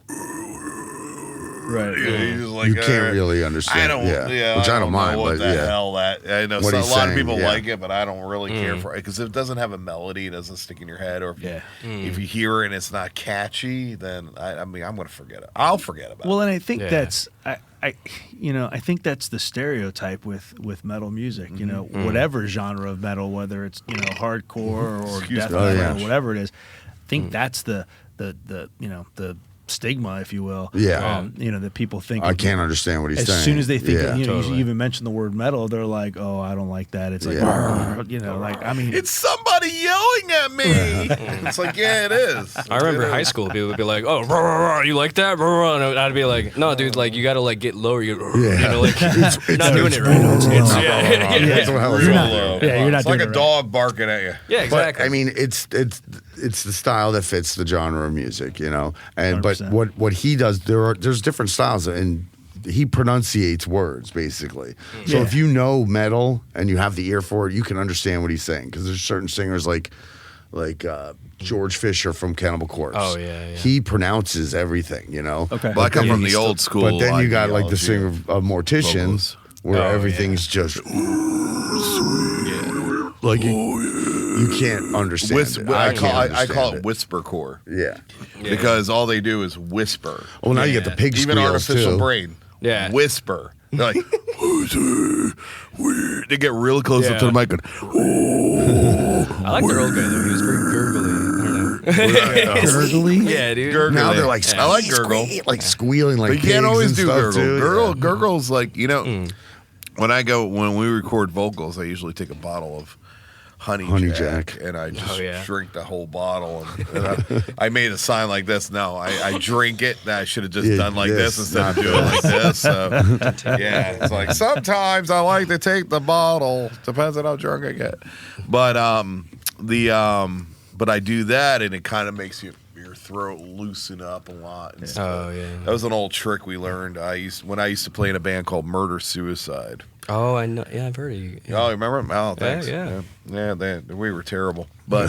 Right. You just like, You can't really understand. I don't. Yeah. Which I don't mind, know what but the yeah. hell that. I know What a he's lot of saying, people yeah. like it, but I don't really care for it because if it doesn't have a melody, it doesn't stick in your head, or if you hear it and it's not catchy, then I mean I'm gonna forget it. I'll forget about it. Well, and I think that's I think that's the stereotype with metal music. Whatever genre of metal, whether it's hardcore or death metal or whatever it is, I think that's the stigma, if you will. Yeah. That people think. I can't understand what he's saying. As soon as they think, you totally. even mention the word metal, they're like, "Oh, I don't like that." It's like, like I mean, it's somebody yelling at me. It's like, yeah, it is. I remember high school, people would be like, "Oh, rah, rah, rah, you like that?" Rah, rah, and I'd be like, "No, dude, like you gotta like get lower. You're not doing it right. That's what hell is wrong. you're not It's like doing a it right. dog barking at you. Yeah, But exactly. I mean, it's the style that fits the genre of music, And 100%. but what he does, there's different styles, and he pronunciates words basically. So Yeah. if you know metal and you have the ear for it, you can understand what he's saying. Because there's certain singers like George Fisher from Cannibal Corpse. Oh, yeah. He pronounces everything, Okay. Well, I come from the old school. But then you got like the ideology singer of Morticians, vocals. where Oh, everything's just like you can't understand. I can't call understand it whispercore. Yeah. Because all they do is whisper. Well, now you get the pig Even squeals artificial too. brain. Yeah. Whisper. They're like, they get really close up to the mic. And, I like the old guy though. He was very gurgly. I don't know. Gurgly? Yeah, dude. Gurgly. Now they're like, I like gurgle. like squealing like But you can't pigs always and do stuff, gurgle. too. Gurgle's like, when we record vocals, I usually take a bottle of Honey Jack, and I just drink the whole bottle. And I made a sign like this. No, I drink it. I should have just done like this instead of doing like this. So, yeah, it's like sometimes I like to take the bottle. Depends on how drunk I get. But but I do that, and it kind of makes your throat loosen up a lot. And stuff. Oh yeah. That was an old trick we learned. When I used to play in a band called Murder Suicide. Oh, I know. Yeah, I've heard of you. Oh, you remember them? Oh, thanks. Yeah. We were terrible, but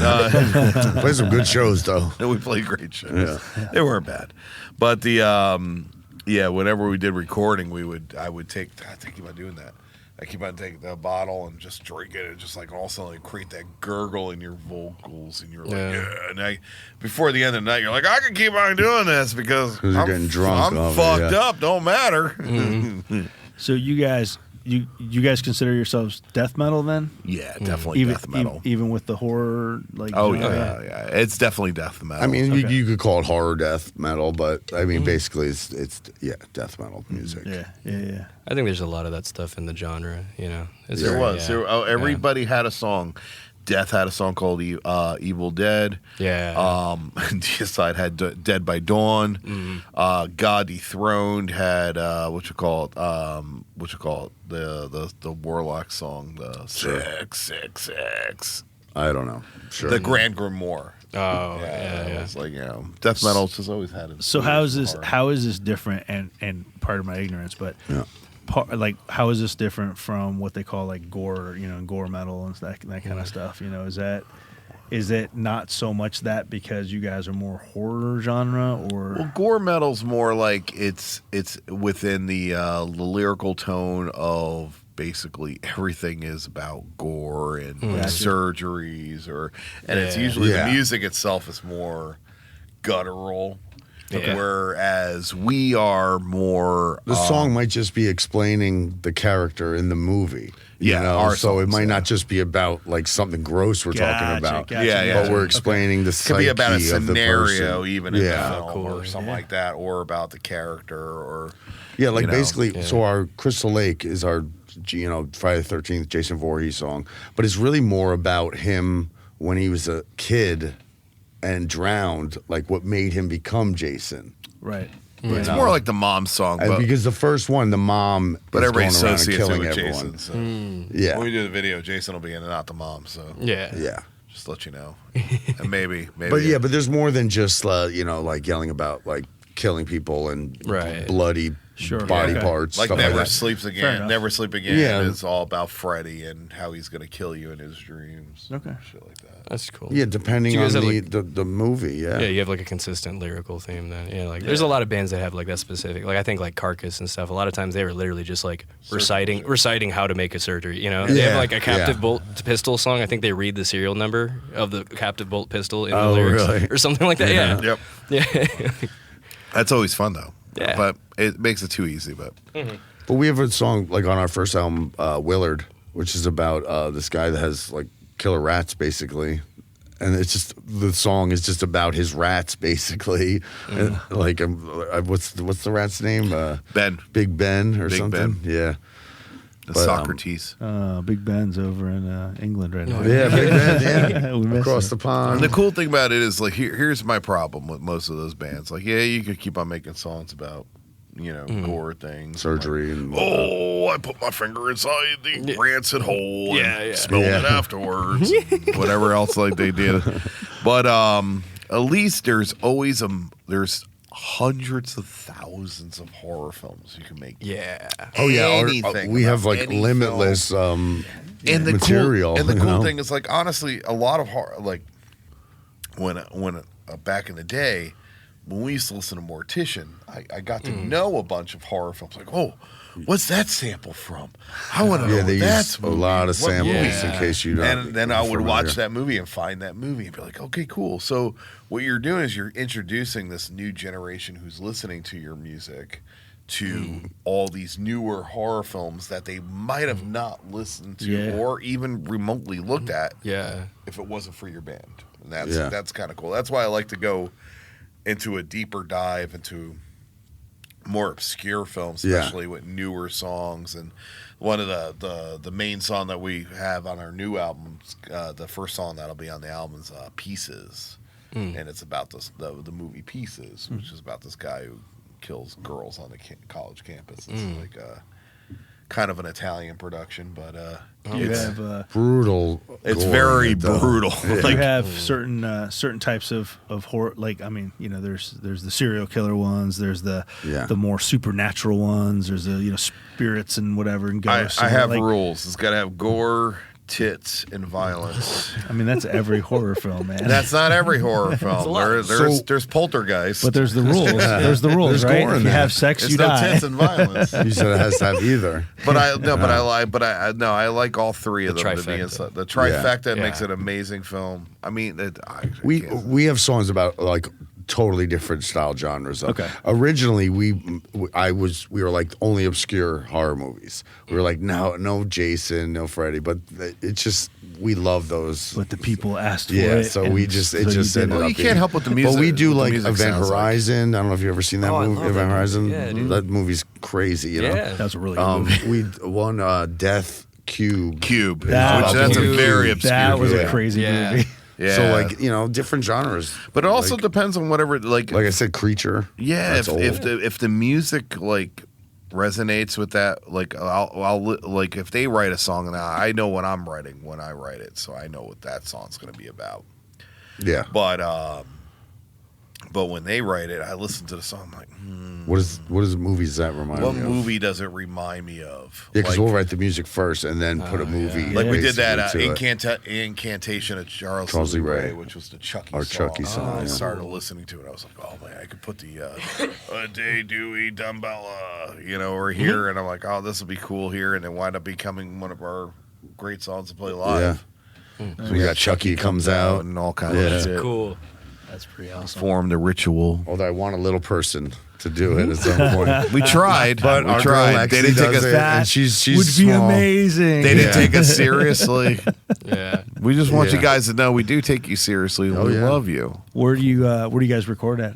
Play some good shows though. we played great shows. They weren't bad, but whenever we did recording, I would take. I keep on doing that. I keep on taking the bottle and just drink it, and just like also like create that gurgle in your vocals, and you're like, And before the end of the night, you're like, I can keep on doing this because you're I'm getting drunk I'm off it, fucked yeah. up. Don't matter. So you guys consider yourselves death metal then? Yeah, definitely death metal. Even with the horror, like. Oh genre? yeah, it's definitely death metal. I mean, you could call it horror death metal, but I mean, basically, it's death metal music. Yeah. I think there's a lot of that stuff in the genre. It's there very- was. yeah. Everybody had a song. Death had a song called Evil Dead. Yeah. Deicide had Dead by Dawn. God Dethroned had the Warlock song, the 666. I don't know. Sure. The Grand Grimoire. Oh It was like, death metal just always had it. So how is this different? And part of my ignorance, but how is this different from what they call like gore, gore metal and that kind of stuff? Is it not so much that because you guys are more horror genre, or Well, gore metal's more like it's within the lyrical tone of basically everything is about gore and Gotcha. surgeries, and it's usually the music itself is more guttural. Whereas we are more. The song might just be explaining the character in the movie. You know? So it might not just be about like something gross we're talking about. But we're explaining the psyche could be about a of the scenario, person. even in the film, or something like that, or about the character, or like basically. So our Crystal Lake is our Friday the 13th Jason Voorhees song, but it's really more about him when he was a kid and drowned, like what made him become Jason. Right. It's more like the mom song, And because the first one, the mom, but is everybody going around and associates it killing with everyone. Jason. So Yeah, when we do the video, Jason will be in it, not the mom. So yeah. just to let you know, and maybe. But there's more than just like yelling about like killing people and bloody body parts. Like stuff Never like that. Sleeps Again. Never Sleep Again is all about Freddy and how he's going to kill you in his dreams. Okay. Shit like that. That's cool. Yeah, depending Do you on guys have, the movie. Yeah. Yeah, you have like a consistent lyrical theme then. Yeah, like there's a lot of bands that have like that specific. Like I think like Carcass and stuff. A lot of times they were literally just like reciting how to make a surgery. You know, they have like a captive bolt pistol song. I think they read the serial number of the captive bolt pistol in the lyrics or something like that. Yeah. Yep. Yeah. That's always fun though. Yeah. But it makes it too easy. But But we have a song like on our first album, Willard, which is about this guy that has like killer rats basically. And it's just the song is just about his rats basically. And, like what's the rat's name? Ben. Big Ben or Big something. Ben. Yeah. Socrates. Big Ben's over in England right now. Yeah, Big Ben. Yeah, We miss across it. the pond. And the cool thing about it is like here's my problem with most of those bands. Like you could keep on making songs about gore things, surgery and I put my finger inside the rancid hole and smelled it afterwards. Whatever else like they did. But at least there's always there's hundreds of thousands of horror films you can make. Yeah. Oh yeah, anything we have like any limitless and the material. Cool, and the cool thing is like honestly, a lot of horror like when back in the day. When we used to listen to Mortician, I got to know a bunch of horror films. Like, oh, what's that sample from? I want to know they that's use a lot of samples in case you don't. And then I would watch that movie and find that movie and be like, okay, cool. So what you're doing is you're introducing this new generation who's listening to your music to all these newer horror films that they might have not listened to or even remotely looked at if it wasn't for your band. And that's kind of cool. That's why I like to go into a deeper dive into more obscure films, especially with newer songs. And one of the main song that we have on our new album, the first song that'll be on the album is Pieces. And it's about the movie Pieces, which is about this guy who kills girls on the college campus. It's like kind of an Italian production, but it's brutal. It's very brutal. You have certain types of horror. Like there's the serial killer ones. There's the more supernatural ones. There's the spirits and whatever and ghosts. I have rules. It's got to have gore, tits, and violence. That's every horror film, man. That's not every horror film. There's Poltergeist, but there's the rules. There's the rules, right? Gore in if you that. have sex, it's you no die. tits and violence. You said it has to have either. I like all three of them to be inside. The trifecta makes it an amazing film. I mean, we have songs about like totally different style genres. Okay. Originally, we were like only obscure horror movies. We were like, no Jason, no Freddy, but it's just we love those. But the people asked for it. it. So we just ended up. You can't help with the music. But we do like Event Horizon. I don't know if you've ever seen that movie. I love Event that Horizon. movie. Yeah, dude. That movie's crazy. You know. That was a really good movie. We won Death Cube. That's a very obscure. That was movie. a crazy movie. Yeah. So like different genres, but it also depends on whatever like I said, Creature. Yeah, if the music like resonates with that, like I'll like if they write a song and I know what I'm writing when I write it, so I know what that song's going to be about. Yeah, but But when they write it, I listen to the song. I'm like, What is movies that remind what me of? movie does it remind me of? Yeah, because Like- we'll write the music first and then put a movie. Like we did that basically to it. Incantation of Charles Lee Ray, which was the Chucky Our song. Chucky song, I yeah. started listening to it. I was like, oh man, I could put the A Day Dewey Dumbella, over here, and I'm like, oh, this will be cool here, and then wind up becoming one of our great songs to play live. Yeah. So we got Chucky comes out and all kinds Yeah. of shit. Cool. That's pretty awesome. Form the ritual. Although I want a little person to do it at some point. We tried, But we our tried. girl They Lexi didn't take does us. it, and she's would be small. amazing. They didn't take us seriously. Yeah. We just want you Yeah. guys to know we do take you seriously. Oh, We yeah. love you. Where do you guys record at?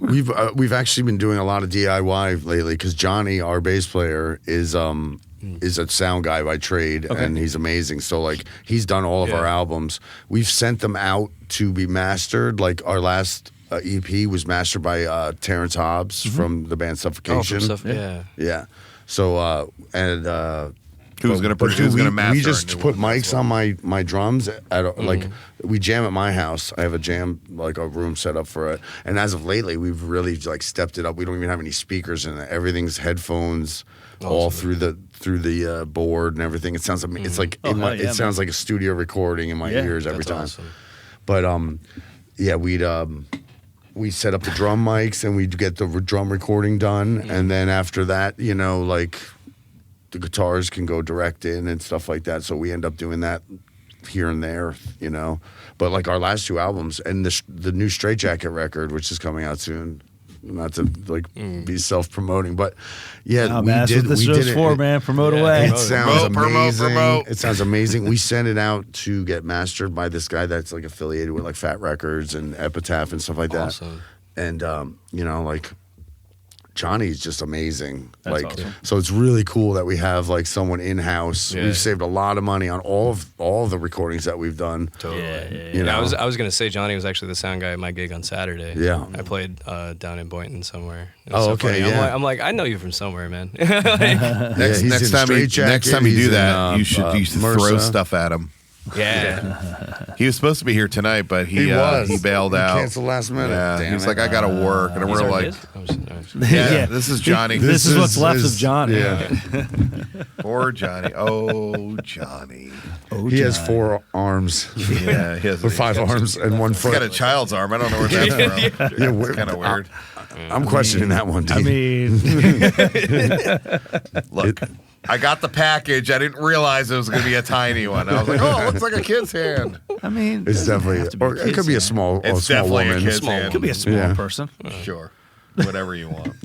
We've actually been doing a lot of DIY lately because Johnny, our bass player, is a sound guy by trade, and he's amazing. So like he's done all of our albums. We've sent them out to be mastered. Like our last EP was mastered by Terrence Hobbs from the band Oh, Suffocation. from stuff. Yeah. Yeah. So Who's going to produce? Who's going to master? We a just new put one as mics well? on my drums at like we jam at my house. I have a jam like a room set up for it. And as of lately, we've really like stepped it up. We don't even have any speakers in it. Everything's headphones all through the board and everything. It sounds it's like it sounds like a studio recording in my ears every That's time. awesome. But yeah, we set up the drum mics and we'd get the drum recording done, and then after that, like the guitars can go direct in and stuff like that. So we end up doing that here and there, But like our last two albums and the new Straight Jacket record, which is coming out soon. Not to like be self-promoting, but yeah, Oh, we man, that's did. what this we show's did for, it. man. Promote Yeah, away. It sounds Promote, amazing. promote. It sounds amazing. We sent it out to get mastered by this guy that's like affiliated with like Fat Records and Epitaph and stuff like that. Awesome. And like Johnny's just amazing. That's like awesome. so it's really cool that we have like someone in house. Yeah. We've saved a lot of money on all of the recordings that we've done. Totally. You know? I was gonna say Johnny was actually the sound guy at my gig on Saturday. Yeah. I played down in Boynton somewhere. It Oh, was so okay, funny. yeah. I'm like, I know you from somewhere, man. He's Next in time Straight Jacket, you he's do that, in, you should MRSA. throw stuff at him. Yeah. He was supposed to be here tonight, but he bailed He out. canceled last minute. Yeah, Damn he's it. like, I gotta work, and These we're are like, his? yeah, this is Johnny. This is what's left his- of Johnny. Yeah. Poor Johnny. Oh, Johnny. He has 4 arms. Yeah, he has Or 5 arms and 1 He's foot. got a child's arm. I don't know where that's from. Yeah, It's kind of weird. I'm questioning that one, I Dean. mean, Look, I got the package. I didn't realize it was going to be a tiny one. I was like, oh, it looks like a kid's hand. It's definitely, or it could be a small, It's small definitely a woman. kid's Small hand. it could be a small Yeah. person. Sure. Whatever you want.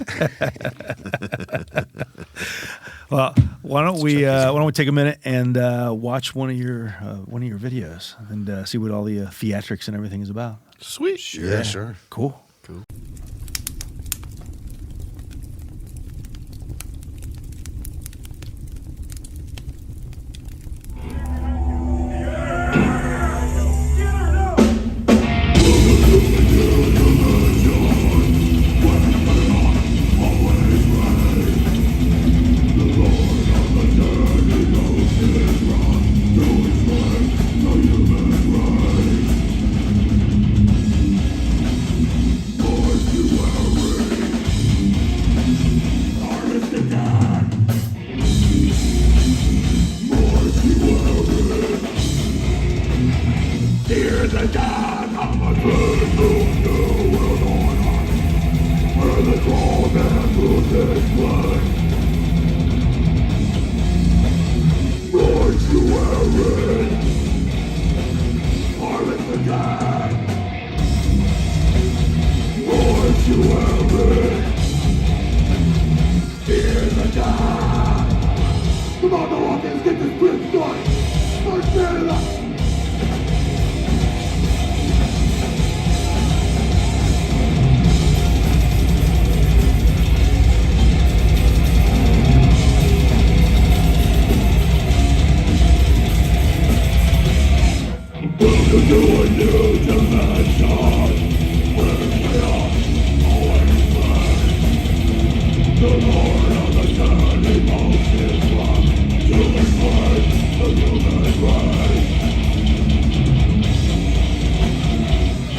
Well, why don't we take a minute and watch one of your videos and see what all the theatrics and everything is about. Sweet. Yeah, sure. Cool.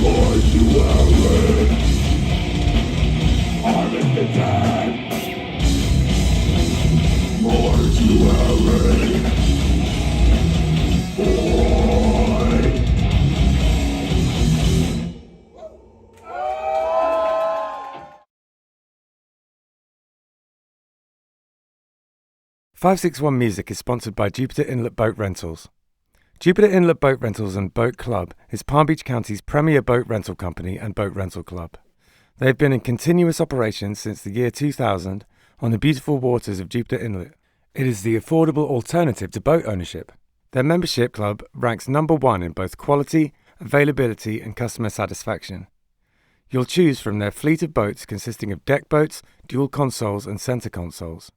Boys, you are .561 Music is sponsored by Jupiter Inlet Boat Rentals. Jupiter Inlet Boat Rentals and Boat Club is Palm Beach County's premier boat rental company and boat rental club. They have been in continuous operation since the year 2000 on the beautiful waters of Jupiter Inlet. It is the affordable alternative to boat ownership. Their membership club ranks number 1 in both quality, availability and customer satisfaction. You'll choose from their fleet of boats consisting of deck boats, dual consoles and center consoles.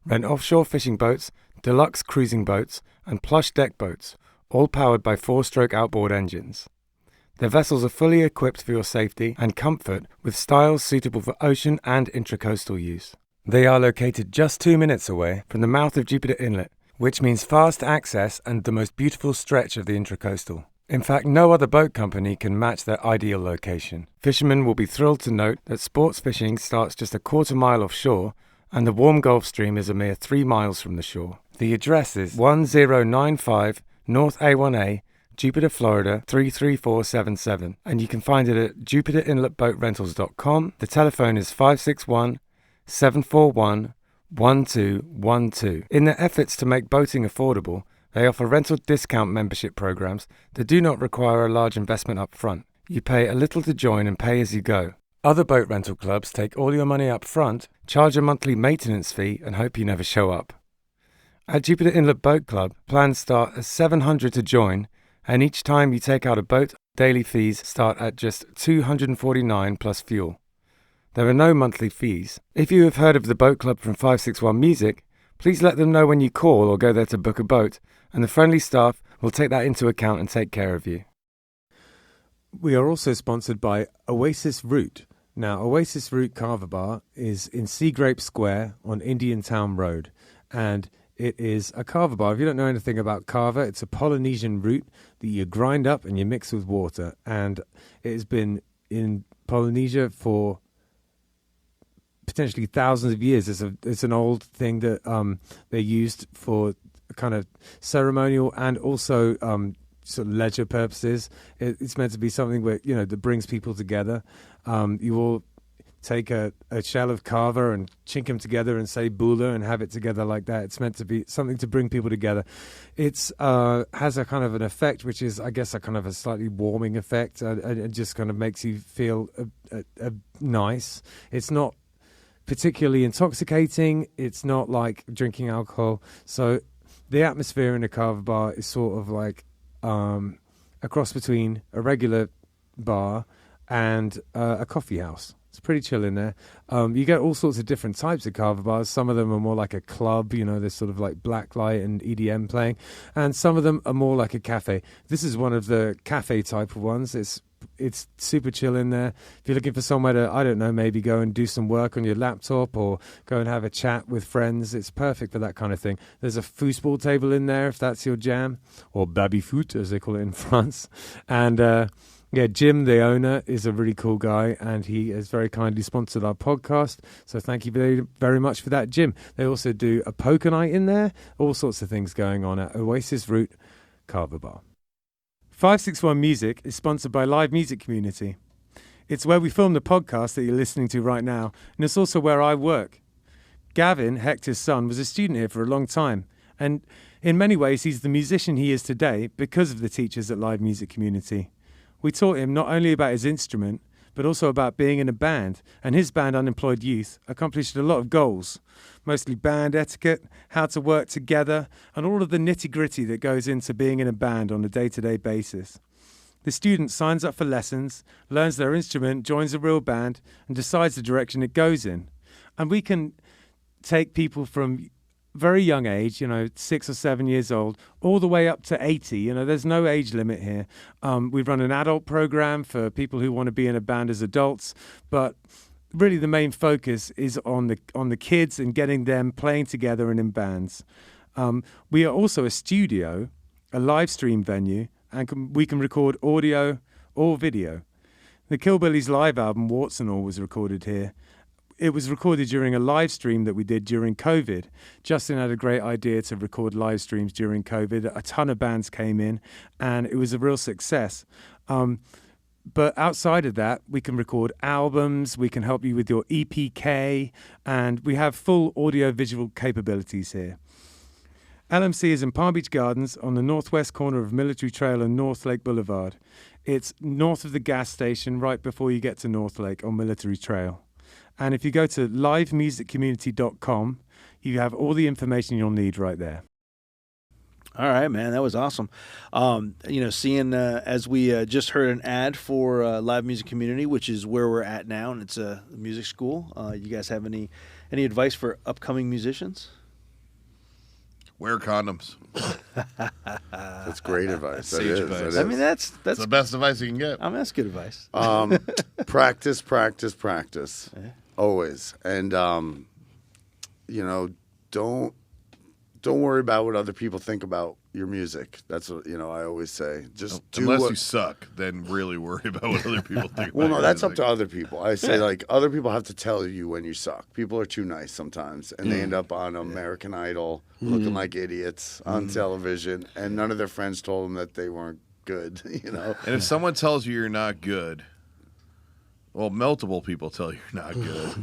Rent offshore fishing boats, deluxe cruising boats, and plush deck boats, all powered by 4-stroke outboard engines. Their vessels are fully equipped for your safety and comfort with styles suitable for ocean and intracoastal use. They are located just 2 minutes away from the mouth of Jupiter Inlet, which means fast access and the most beautiful stretch of the intracoastal. In fact, no other boat company can match their ideal location. Fishermen will be thrilled to note that sports fishing starts just a quarter mile offshore, and the warm Gulf Stream is a mere 3 miles from the shore. The address is 1095 North A1A, Jupiter, Florida 33477, and you can find it at jupiterinletboatrentals.com. The telephone is 561-741-1212. In their efforts to make boating affordable, they offer rental discount membership programs that do not require a large investment up front. You pay a little to join and pay as you go. Other boat rental clubs take all your money up front, charge a monthly maintenance fee, and hope you never show up. At Jupiter Inlet Boat Club, plans start at $700 to join, and each time you take out a boat, daily fees start at just $249 plus fuel. There are no monthly fees. If you have heard of the boat club from 561 Music, please let them know when you call or go there to book a boat, and the friendly staff will take that into account and take care of you. We are also sponsored by Oasis Root. Now, Oasis Root Kava Bar is in Sea Grape Square on Indiantown Rd, and it is a kava bar. If you don't know anything about kava, it's a Polynesian root that you grind up and you mix with water, and it has been in Polynesia for potentially thousands of years. It's an old thing that they used for kind of ceremonial and also sort of leisure purposes. It's meant to be something where, that brings people together. You will take a shell of kava and chink them together and say bula and have it together like that. It's meant to be something to bring people together. It's has a kind of an effect, which is, I guess, a kind of a slightly warming effect. It just kind of makes you feel nice. It's not particularly intoxicating. It's not like drinking alcohol. So the atmosphere in a kava bar is sort of like a cross between a regular bar and a coffee house. It's pretty chill in there. You get all sorts of different types of kava bars. Some of them are more like a club, there's sort of like black light and EDM playing, and some of them are more like a cafe. This is one of the cafe type of ones. It's super chill in there. If you're looking for somewhere to, I don't know, maybe go and do some work on your laptop or go and have a chat with friends, it's perfect for that kind of thing. There's a foosball table in there if that's your jam, or baby-foot as they call it in France. And Jim, the owner, is a really cool guy, and he has very kindly sponsored our podcast. So thank you very, very much for that, Jim. They also do a poker night in there, all sorts of things going on at Oasis Root Kava Bar. 561 Music is sponsored by Live Music Community. It's where we film the podcast that you're listening to right now, and it's also where I work. Gavin, Hector's son, was a student here for a long time, and in many ways he's the musician he is today because of the teachers at Live Music Community. We taught him not only about his instrument, but also about being in a band, and his band, Unemployed Youth, accomplished a lot of goals, mostly band etiquette, how to work together, and all of the nitty-gritty that goes into being in a band on a day-to-day basis. The student signs up for lessons, learns their instrument, joins a real band, and decides the direction it goes in. And we can take people from very young age, 6 or 7 years old, all the way up to 80. There's no age limit here. We run an adult program for people who want to be in a band as adults, but really the main focus is on the kids and getting them playing together and in bands. We are also a studio, a live stream venue, and we can record audio or video. The Killbillies live album, Warts and All, was recorded here. it was recorded during a live stream that we did during COVID. Justin had a great idea to record live streams during COVID. A ton of bands came in, and it was a real success. But outside of that, we can record albums, we can help you with your EPK, and we have full audio-visual capabilities here. LMC is in Palm Beach Gardens on the northwest corner of Military Trail and North Lake Boulevard. It's north of the gas station, right before you get to North Lake on Military Trail. And if you go to livemusiccommunity.com, you have all the information you'll need right there. All right, man, that was awesome. Seeing as we just heard an ad for Live Music Community, which is where we're at now, and it's a music school. You guys have any advice for upcoming musicians? Wear condoms. That's great advice. That Sage is. advice. That is. I mean, that's the best advice you can get. that's good advice. Practice, practice, practice. Yeah. Always. And don't worry about what other people think about your music. That's what I always say. Just do Unless what, you suck, then really worry about what other people think. well, about no, your that's up music. to other people. I say other people have to tell you when you suck. People are too nice sometimes, and they end up on American Idol looking like idiots on television, and none of their friends told them that they weren't good. And if someone tells you you're not good, well, multiple people tell you you're not good.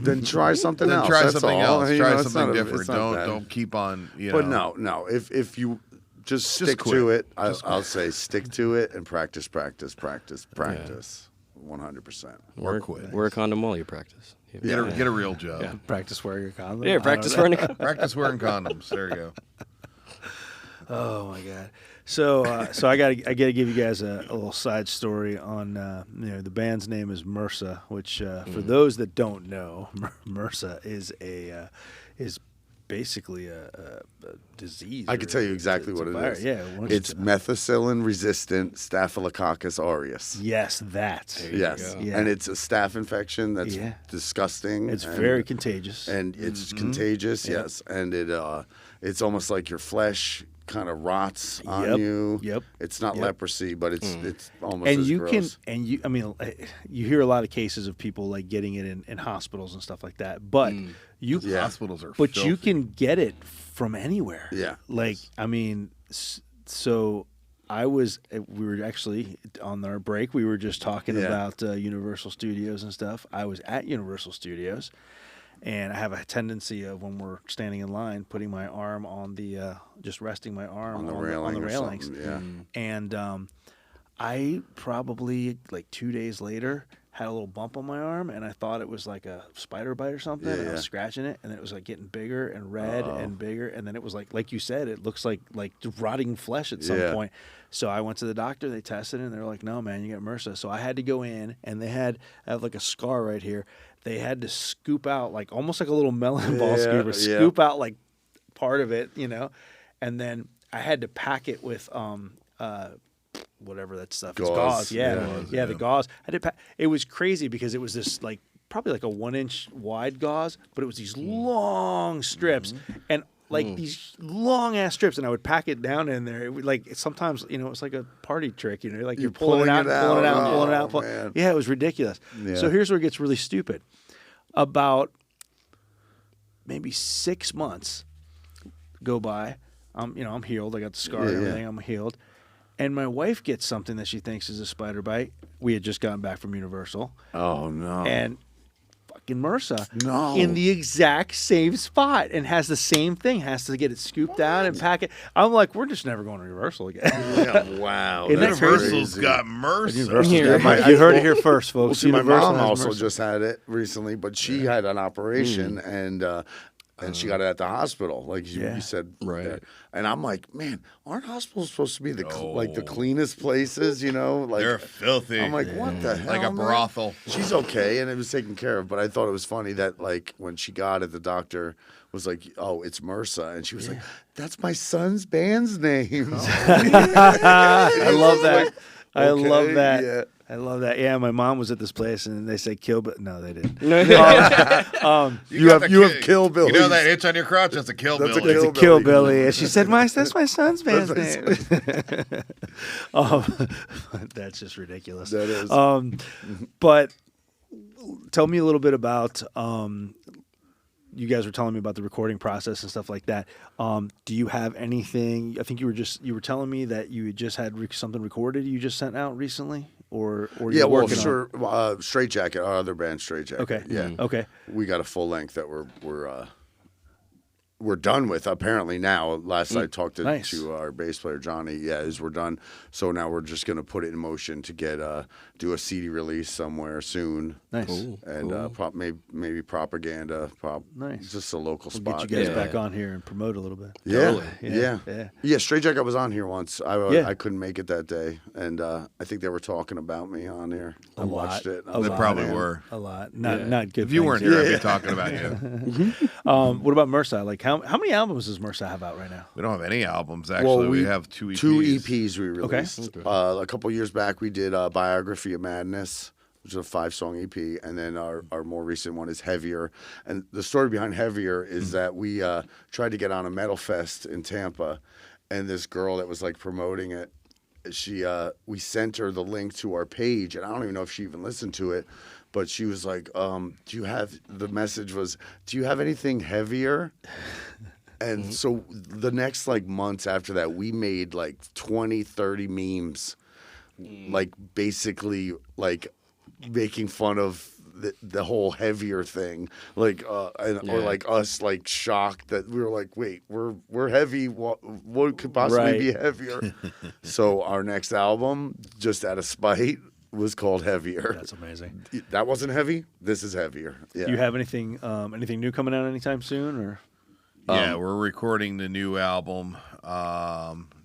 Then try something Then else. try That's something all. else. You Try know, it's something not different. it's not bad. Don't keep on. But no. If you just stick quit. to it, I'll say stick to it and practice, practice, practice, practice. 100%. Or quit. Wear a condom while you practice. Get a real job. Yeah. Practice wearing your condom. Yeah, practice wearing a condom. Practice wearing condoms. There you go. Oh my God! So I gotta give you guys a little side story on the band's name is MRSA, which for those that don't know, MRSA is basically a disease. I can tell you exactly what it virus. is. Yeah, It's methicillin-resistant Staphylococcus aureus. yes, that. Yes, go. Yeah. and it's a staph infection that's Yeah. disgusting. It's and- very contagious. and it's contagious. Yep. Yes, and it's almost like your flesh kind of rots on Yep. you. Yep. It's not Yep. leprosy, but it's almost and as you gross. you hear a lot of cases of people like getting it in hospitals and stuff like that, but you Yeah. Hospitals are. but filthy. you can get it from anywhere. Yeah. Like, so we were actually on our break, we were just talking about Universal Studios and stuff. I was at Universal Studios, and I have a tendency of, when we're standing in line, putting my arm on just resting my arm on the on railing the or railings. something. Yeah. And I probably, like 2 days later, had a little bump on my arm, and I thought it was like a spider bite or something. And I was scratching it, and it was like getting bigger and red and bigger, and then it was like you said, it looks like rotting flesh at some point. So I went to the doctor, they tested it, and they're like, "No, man, you got MRSA." So I had to go in, and I have like a scar right here. They had to scoop out, like almost like a little melon ball scooper, scoop out like part of it, and then I had to pack it with whatever that stuff is. Gauze. Yeah, the gauze. It was crazy because it was this like probably like a 1 inch wide gauze, but it was these long strips and like these long ass strips, and I would pack it down in there. It would, like sometimes it's like a party trick, like you're pulling it out, pulling it out. Man. Yeah, it was ridiculous. Yeah. So here's where it gets really stupid. About maybe 6 months go by. I'm healed. I got the scar and everything. I'm healed. And my wife gets something that she thinks is a spider bite. We had just gotten back from Universal. Oh no. And fucking MRSA No. in the exact same spot, and has the same thing. Has to get it scooped out and pack it. I'm like, we're just never going to Universal again. Yeah, wow. Isn't that that's Universal's crazy. got MRSA. Universal's got- you heard it here first, Well, folks. see, my Universal mom has also MRSA. just had it recently, but she had an operation and she got it at the hospital, like you said. Right. there. And I'm like, man, aren't hospitals supposed to be the cleanest places? Like They're filthy. I'm like, what the hell? Like a man? brothel. She's okay, and it was taken care of. But I thought it was funny that like when she got it, the doctor was like, "Oh, it's MRSA," and she was like, "That's my son's band's name." I love that. I okay, love that. yeah. I love that. Yeah, my mom was at this place, and they said Kill Bill. No, they didn't. You got the have Kill Bill. You know that itch on your crotch? That's a Kill That's a Bill. It's a Kill Kill Billy. Billy. And she said, that's my son's band's That's name. That's just ridiculous. That is. But tell me a little bit about. You guys were telling me about the recording process and stuff like that. Do you have anything? I think you were telling me that you just had something recorded you just sent out recently, or yeah, you're well, working sure. Straight Jacket, our other band, Straight Jacket. Okay. Yeah. Okay. We got a full length that we're done with apparently now. Last I talked to our bass player Johnny, we're done. So now we're just gonna put it in motion to get do a CD release somewhere soon. Nice. Cool. And maybe propaganda. Nice. Just a local We'll spot. get you guys back on here and promote a little bit. Yeah. Totally. Yeah. Straight Jacket was on here once. I couldn't make it that day, and I think they were talking about me on here. I watched it. They probably were. A lot. Not good. If you weren't things. here, I'd be talking about you. What about MRSA? Like how many albums does MRSA have out right now? We don't have any albums, actually. Well, we have 2 EPs. 2 EPs we released. Okay. A couple years back, we did Biography of Madness, which is a 5-song EP, and then our more recent one is Heavier. And the story behind Heavier is that we tried to get on a metal fest in Tampa, and this girl that was like promoting it, we sent her the link to our page, and I don't even know if she even listened to it, but she was like, the message was, do you have anything heavier? And so the next like months after that, we made like 20, 30 memes, like basically like making fun of the whole Heavier thing, like or like us like shocked that we were like, wait, we're heavy. What could possibly be heavier? So our next album, just out of spite, was called Heavier. That's amazing. That wasn't heavy. This is heavier. Yeah. Do you have anything new coming out anytime soon, or? Yeah, we're recording the new album.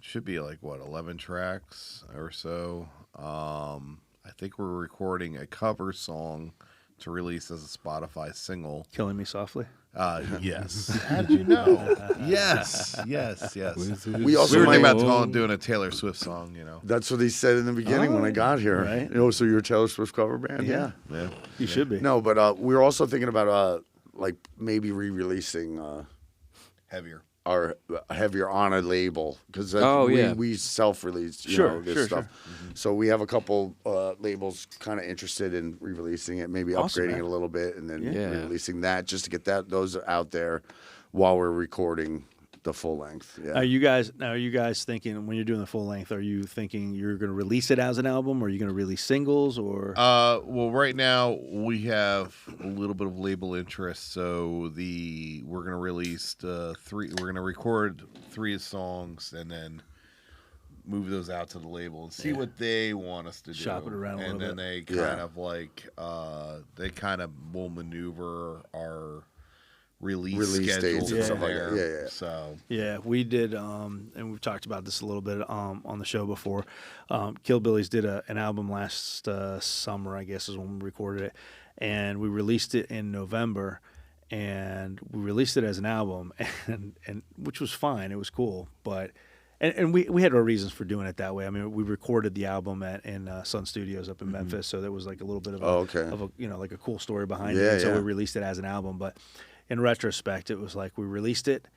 Should be like 11 tracks or so. I think we're recording a cover song to release as a Spotify single. Killing Me Softly. Yes. How did you know? Yes. We also were thinking might- about doing a Taylor Swift song. That's what he said in the beginning when I got here. Right. So you're a Taylor Swift cover band? Yeah. You should be. No, but we were also thinking about like maybe re-releasing Heavier. our Heavier on a label because we self-released this Sure. stuff. So we have a couple labels kind of interested in re-releasing it, maybe Awesome, upgrading man. it a little bit, and then Yeah. re-releasing that just to get those out there while we're recording the full length. Yeah. Are you guys thinking when you're doing the full length? Are you thinking you're going to release it as an album, or are you going to release singles, or? Well, right now we have a little bit of label interest, so we're gonna release 3. We're gonna record 3 songs and then move those out to the label and see what they want us to do. Shop it around a and little then bit. they kind of like they kind of will maneuver our release dates schedules and from stuff like that. there. Yeah. So Yeah, we did, and we've talked about this a little bit on the show before. Kill Billies did an album last summer, I guess is when we recorded it, and we released it in November, and we released it as an album, and which was fine, it was cool, but. And we had our reasons for doing it that way. I mean, we recorded the album in Sun Studios up in Memphis, so there was like a little bit of a like a cool story behind it. And so we released it as an album, but in retrospect, it was like we released it,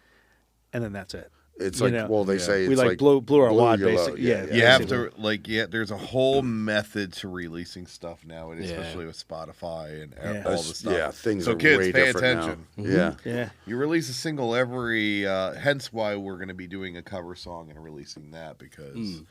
and then that's it. It's like, they say we it's like blew our wad, your load. basically. you have to there's a whole method to releasing stuff nowadays, especially with Spotify and all the stuff. Yeah, things so are kids, way pay different attention. now. Yeah. You release a single every, hence why we're going to be doing a cover song and releasing that, because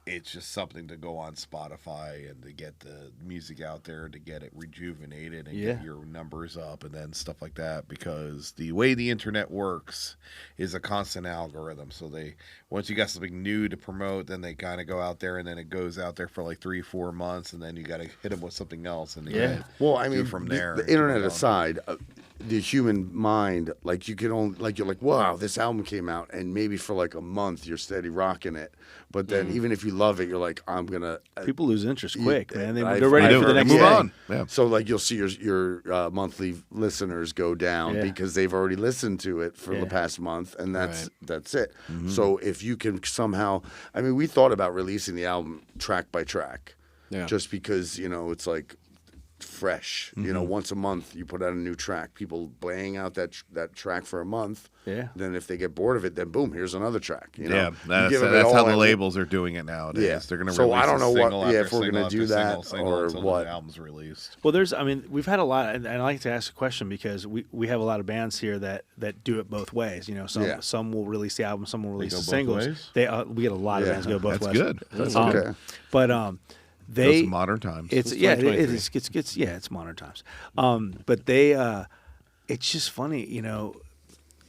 it's just something to go on Spotify and to get the music out there, to get it rejuvenated and get your numbers up and then stuff like that, because the way the internet works is a constant algorithm. So once you got something new to promote, then they kind of go out there and then it goes out there for like 3-4 months, and then you got to hit them with something else. And Well, I mean, from there, the internet aside, the human mind, like you can only, like you're like, wow, this album came out, and maybe for like a month you're steady rocking it, but then even if you love it, you're like, I'm gonna. People lose interest quick, man. They're I've- ready for the next move thing. on. Yeah. So like you'll see your monthly listeners go down because they've already listened to it for the past month, and that's it. So if you can somehow, I mean, we thought about releasing the album track by track, just because it's like fresh. You know, once a month you put out a new track. People blaying out that track for a month. Yeah. Then if they get bored of it, then boom, here's another track. You know? Yeah, You that's give 'em it how all the and- labels are doing it nowadays. Yeah. They're going to So release I don't know a what- single yeah, after if we're single gonna after do single, that single or until what. the album's released. Well, we've had a lot, and I like to ask a question because we have a lot of bands here that do it both ways. You know, some will release the album, some will release go the both singles. ways? We get a lot of Yeah. bands go both That's ways. good. That's okay. But Those they modern times. It's It's yeah, it 2023. is. It's modern times. But they, it's just funny, you know.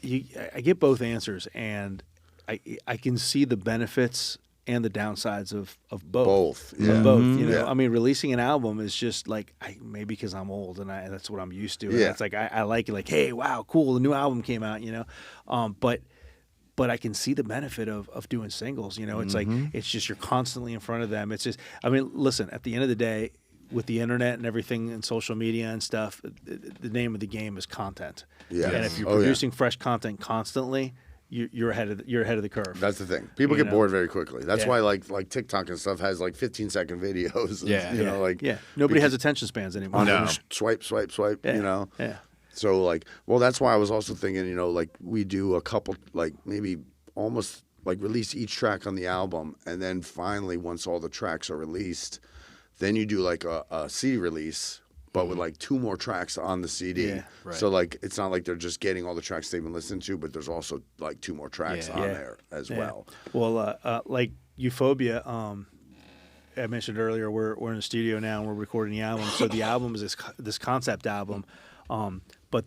I get both answers, and I can see the benefits and the downsides of both. Both, yeah. Of both. You know, Yeah. I mean, releasing an album is just like maybe because I'm old and that's what I'm used to. And Yeah. it's like I like it. Like, hey, wow, cool, the new album came out. You know, but I can see the benefit of doing singles. You know, it's like it's just you're constantly in front of them. It's just, I mean, listen, at the end of the day, with the internet and everything and social media and stuff, the name of the game is content. Yes. And if you're Oh, yeah. producing fresh content constantly, you're ahead of the curve. That's the thing. People You get know? bored very quickly. That's Yeah. why like TikTok and stuff has like 15-second videos. And, Yeah. you know, like Nobody has attention spans anymore. No. swipe, Yeah. you know. Yeah. So like, well, that's why I was also thinking, you know, like we do a couple, like maybe almost like release each track on the album, and then finally once all the tracks are released, then you do like a CD release, but with like 2 more tracks on the CD. Yeah. Right. So like it's not like they're just getting all the tracks they've been listening to, but there's also like 2 more tracks Yeah. on Yeah. there as Yeah. well. Well, like Euphoria, I mentioned earlier, we're in the studio now and we're recording the album. So the album is this concept album, but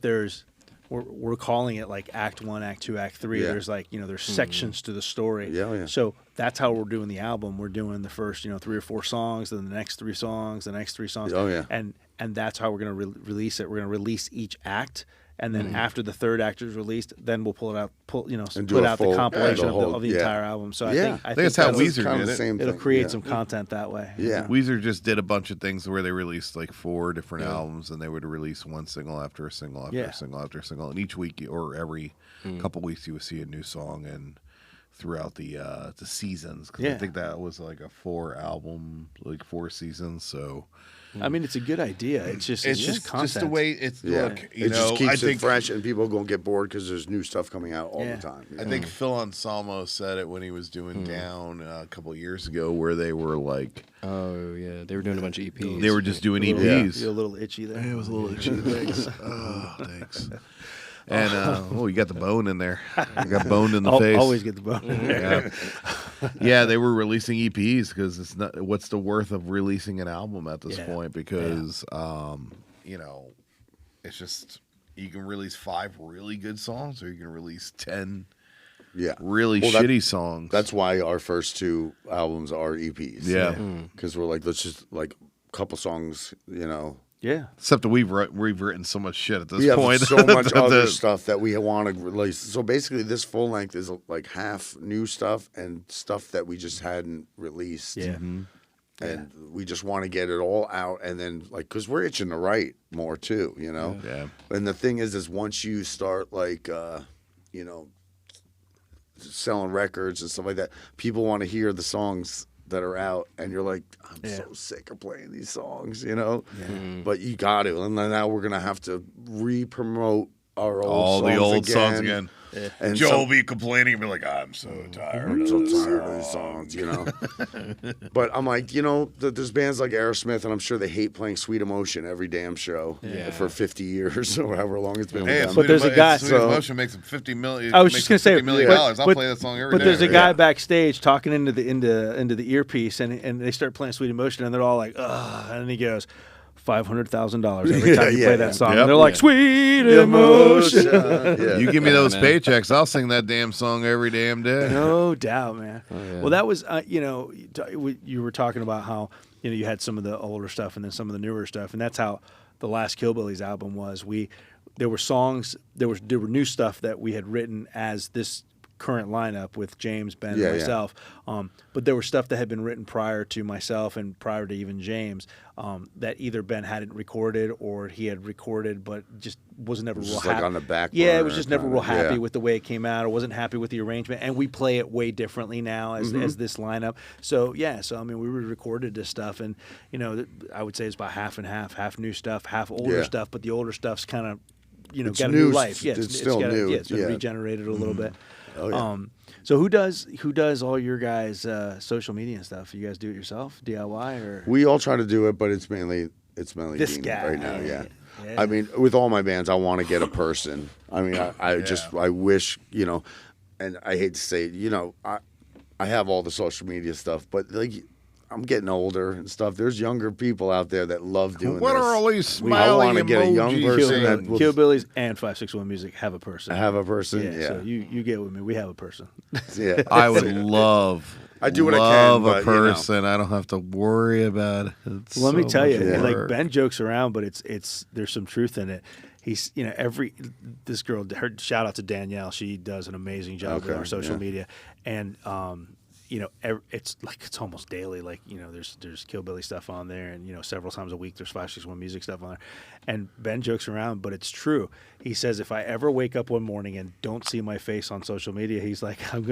we're calling it like Act 1, Act 2, Act 3. Yeah. There's like, you know, there's sections to the story. Yeah, yeah. So that's how we're doing the album. We're doing the first, 3 or 4 songs, then the next 3 songs, the next 3 songs. Oh, yeah. And that's how we're going to release it. We're going to release each act. And then after the third act is released, then we'll pull it out, And do put a out full- the compilation the whole- of the yeah. entire album. So Yeah. I think that's how that'll- Weezer kind of did the it. same it'll thing. create Yeah. some content that way. Yeah. Weezer just did a bunch of things where they released like 4 different albums, and they would release one single after a single after Yeah. a single after a single, and each week or every couple weeks you would see a new song, and throughout the seasons, because Yeah. I think that was like a 4 album, like 4 seasons. So I mean, it's a good idea. It's just content. just the way it's Yeah. look. You it know, just keeps I think it fresh, and people gonna get bored because there's new stuff coming out all Yeah. the time. I think Phil Anselmo said it when he was doing Down a couple of years ago, where they were like Oh yeah, they were doing a bunch of EPs. they were just doing A little- EPs. You're a little itchy there. It was a little itchy. Thanks. Oh, thanks. And you got the bone in there. You got boned in the face. Always get the bone. Yeah. Yeah, they were releasing EPs because it's not. What's the worth of releasing an album at this Yeah. point? Because it's just you can release 5 really good songs, or you can release 10 Yeah, really Well, shitty songs. That's why our first 2 albums are EPs. Yeah. because we're like, let's just like a couple songs, Yeah. Except that we've written so much shit at this We have point. so much other that- stuff that we want to release. So basically, this full length is like half new stuff and stuff that we just hadn't released. Yeah. And we just want to get it all out, and then like, because we're itching to write more too, Yeah. And the thing is once you start like, selling records and stuff like that, people want to hear the songs that are out, and you're like, I'm so sick of playing these songs, But you got to, and then now we're gonna have to re-promote our old All songs the old songs again. And Joe some- will be complaining and be like, I'm so tired. I'm of so this tired of these songs, But I'm like, there's bands like Aerosmith, and I'm sure they hate playing Sweet Emotion every damn show for 50 years or however long it's been. Hey, with them. But there's a guy- Sweet so- Emotion makes them $50 million. I was just gonna say, $50 million. I'll play that song every day. But there's a guy backstage talking into the earpiece, and they start playing Sweet Emotion, and they're all like, ugh, and he goes, $500,000 every time you play that song. Yep. And they're like, Sweet Emotion. Yeah. You give me those man. paychecks, I'll sing that damn song every damn day. No doubt, man. yeah. Well, that was, you were talking about how, you had some of the older stuff and then some of the newer stuff, and that's how the last Killbillies album was. There were songs, there were new stuff that we had written as this current lineup with James, Ben, Yeah, and yeah. myself. But there was stuff that had been written prior to myself and prior to even James that either Ben hadn't recorded or he had recorded but just was never real just happy. like on the back Yeah, it burner was just never kinda, real happy yeah. with the way it came out or wasn't happy with the arrangement. And we play it way differently now as this lineup. So, yeah, I mean, we recorded this stuff and, you know, I would say it's about half and half new stuff, half older Yeah. stuff, but the older stuff's kind of, you know, It's got a new, new life. Yeah, it's still got new, Yeah, it's been yeah. regenerated a little bit. Oh, yeah. So who does all your guys' social media and stuff? You guys do it yourself, DIY, or We all try to do it, but it's mainly this Dean guy right now. Yeah. Yeah. I mean, with all my bands, I want to get a person. I mean, I wish, you know, and I hate to say it, you know, I have all the social media stuff, but like I'm getting older and stuff. There's younger people out there that love doing What this. are all these I smiley want to get a young emojis person saying? that will Kill Billies and 561 Music have a person. have a person. Yeah. So you get with me. We have a person. Yeah. I would love. I do what I can, love but, a you know. person. I don't have to worry about it. It's Let me so tell you, much like work. Ben jokes around, but it's there's some truth in it. He's, you know, this girl, shout out to Danielle. She does an amazing job with Okay, our social yeah. media, and you know, it's almost daily. Like, you know, there's Killbilly stuff on there, and, you know, several times a week there's 561 Music stuff on there. And Ben jokes around, but it's true. He says if I ever wake up one morning and don't see my face on social media, he's like I'm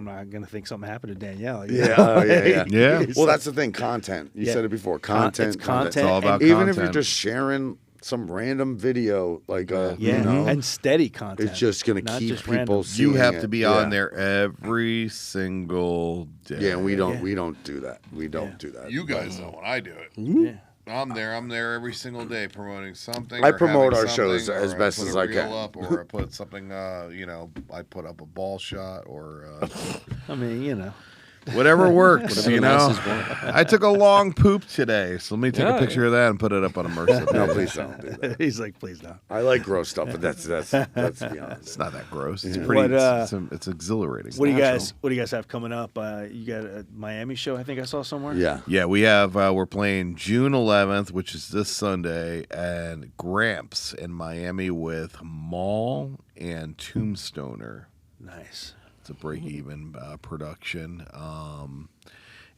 not gonna think something happened to Danielle. You Yeah, know? oh, yeah. Yeah. He's Well, like- that's the thing. Content. You Yeah. said it before. It's Content. content. It's all about and- Even if you're content. just sharing some random video, like yeah, you know, and steady content. it's just gonna not keep just people. random. You seeing have it. to be Yeah. on there every single day. Yeah, and we don't. Yeah. We don't do that. We don't Yeah. do that. You guys know when I do it. Yeah. I'm there every single day promoting something. I or promote having our shows something, as or best put as a I reel can. Up, or I put something, you know, I put up a ball shot or I mean, you know. whatever works, Whatever you the know. masses want. I took a long poop today, so let me take Yeah, a picture of that and put it up on a MRSA. No, please don't do that. He's like, please don't. I like gross stuff, but that's beyond. It's not that gross. It's Yeah. pretty. What, it's exhilarating. What do you guys have coming up? You got a Miami show, I think I saw somewhere. Yeah. Yeah, we have. We're playing June 11th, which is this Sunday, and Gramps in Miami with Maul and Tombstoner. Nice. It's a break-even production.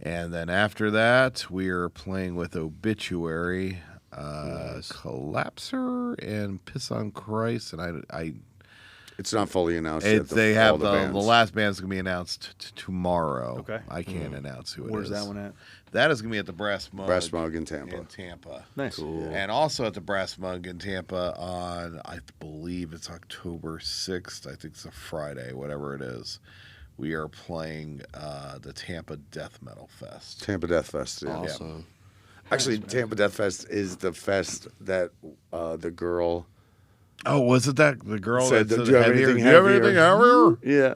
And then after that, we are playing with Obituary, Collapser, and Piss on Christ. And I It's not fully announced yet. they all have the bands. last band's gonna be announced tomorrow. Okay. I can't announce who it is. Where's that one at? That is gonna be at the Brass Mug. Brass Mug in Tampa. Nice. Cool. And also at the Brass Mug in Tampa on, I believe it's October 6th. I think it's a Friday, whatever it is. We are playing the Tampa Death Metal Fest. Tampa Death Fest. Yeah. Awesome. Actually, Tampa Death Fest is the fest that the girl Oh, was it that the girl said, that "Do said you have heavier? anything Do you have heavier?" anything heavier?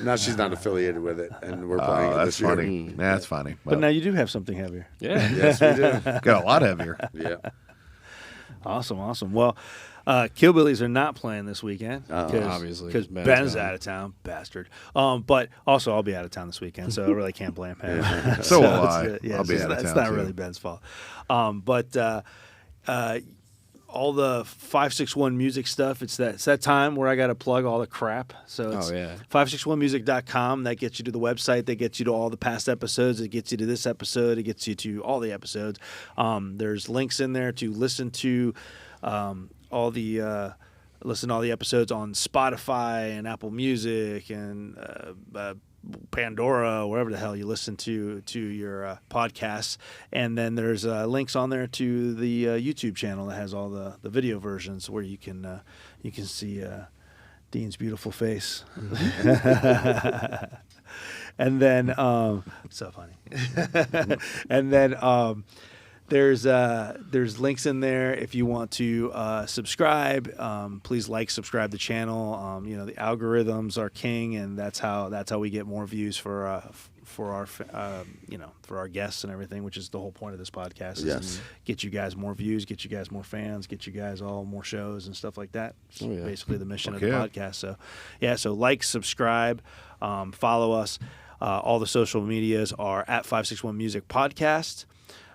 Yeah. Now she's not affiliated with it, and we're playing Oh, it that's this year. funny. That's funny. But now you do have something heavier. Yeah. Yes, we do. Got a lot heavier. Yeah. Awesome. Well, Killbillies are not playing this weekend Obviously, because Ben's Ben's gone. out of town, bastard. But also I'll be out of town this weekend, so I really can't blame him. So will it's, I. I'll be it's out of it's town, not too. really Ben's fault. But all the 561 music stuff, it's that time where I got to plug all the crap. So it's 561music.com. That gets you to the website. That gets you to all the past episodes. It gets you to this episode. It gets you to all the episodes. There's links in there to listen to all the episodes on Spotify and Apple Music and Pandora, wherever the hell you listen to your podcasts. And then there's links on there to the YouTube channel that has all the video versions where you can see Dean's beautiful face. And then so funny. And then there's links in there if you want to subscribe. Please subscribe the channel. The algorithms are king, and that's how we get more views for our guests and everything, which is the whole point of this podcast. Is Yes. get you guys more views, get you guys more fans, get you guys all more shows and stuff like that. It's basically the mission of the podcast. So subscribe, follow us. All the social medias are at 561 Music Podcast.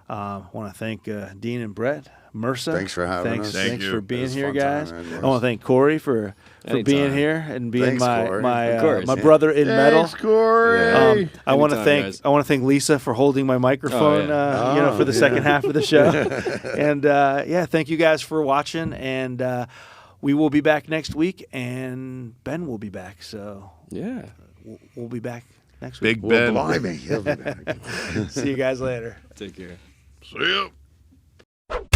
I want to thank Dean and Brett, MRSA. Thanks for having us. Thank Thanks you. for It being was a here, fun guys. time, man. I want to thank Corey for Anytime. being here and being Thanks, Corey. my course, my yeah. brother in metal. Thanks, Corey. Yeah. I want to Anytime, thank guys. Lisa for holding my microphone, for the second half of the show. And thank you guys for watching. And we will be back next week, and Ben will be back. So Yeah. we'll be back next week. Big Ben. Blimey, he'll be back. See you guys later. Take care. See ya.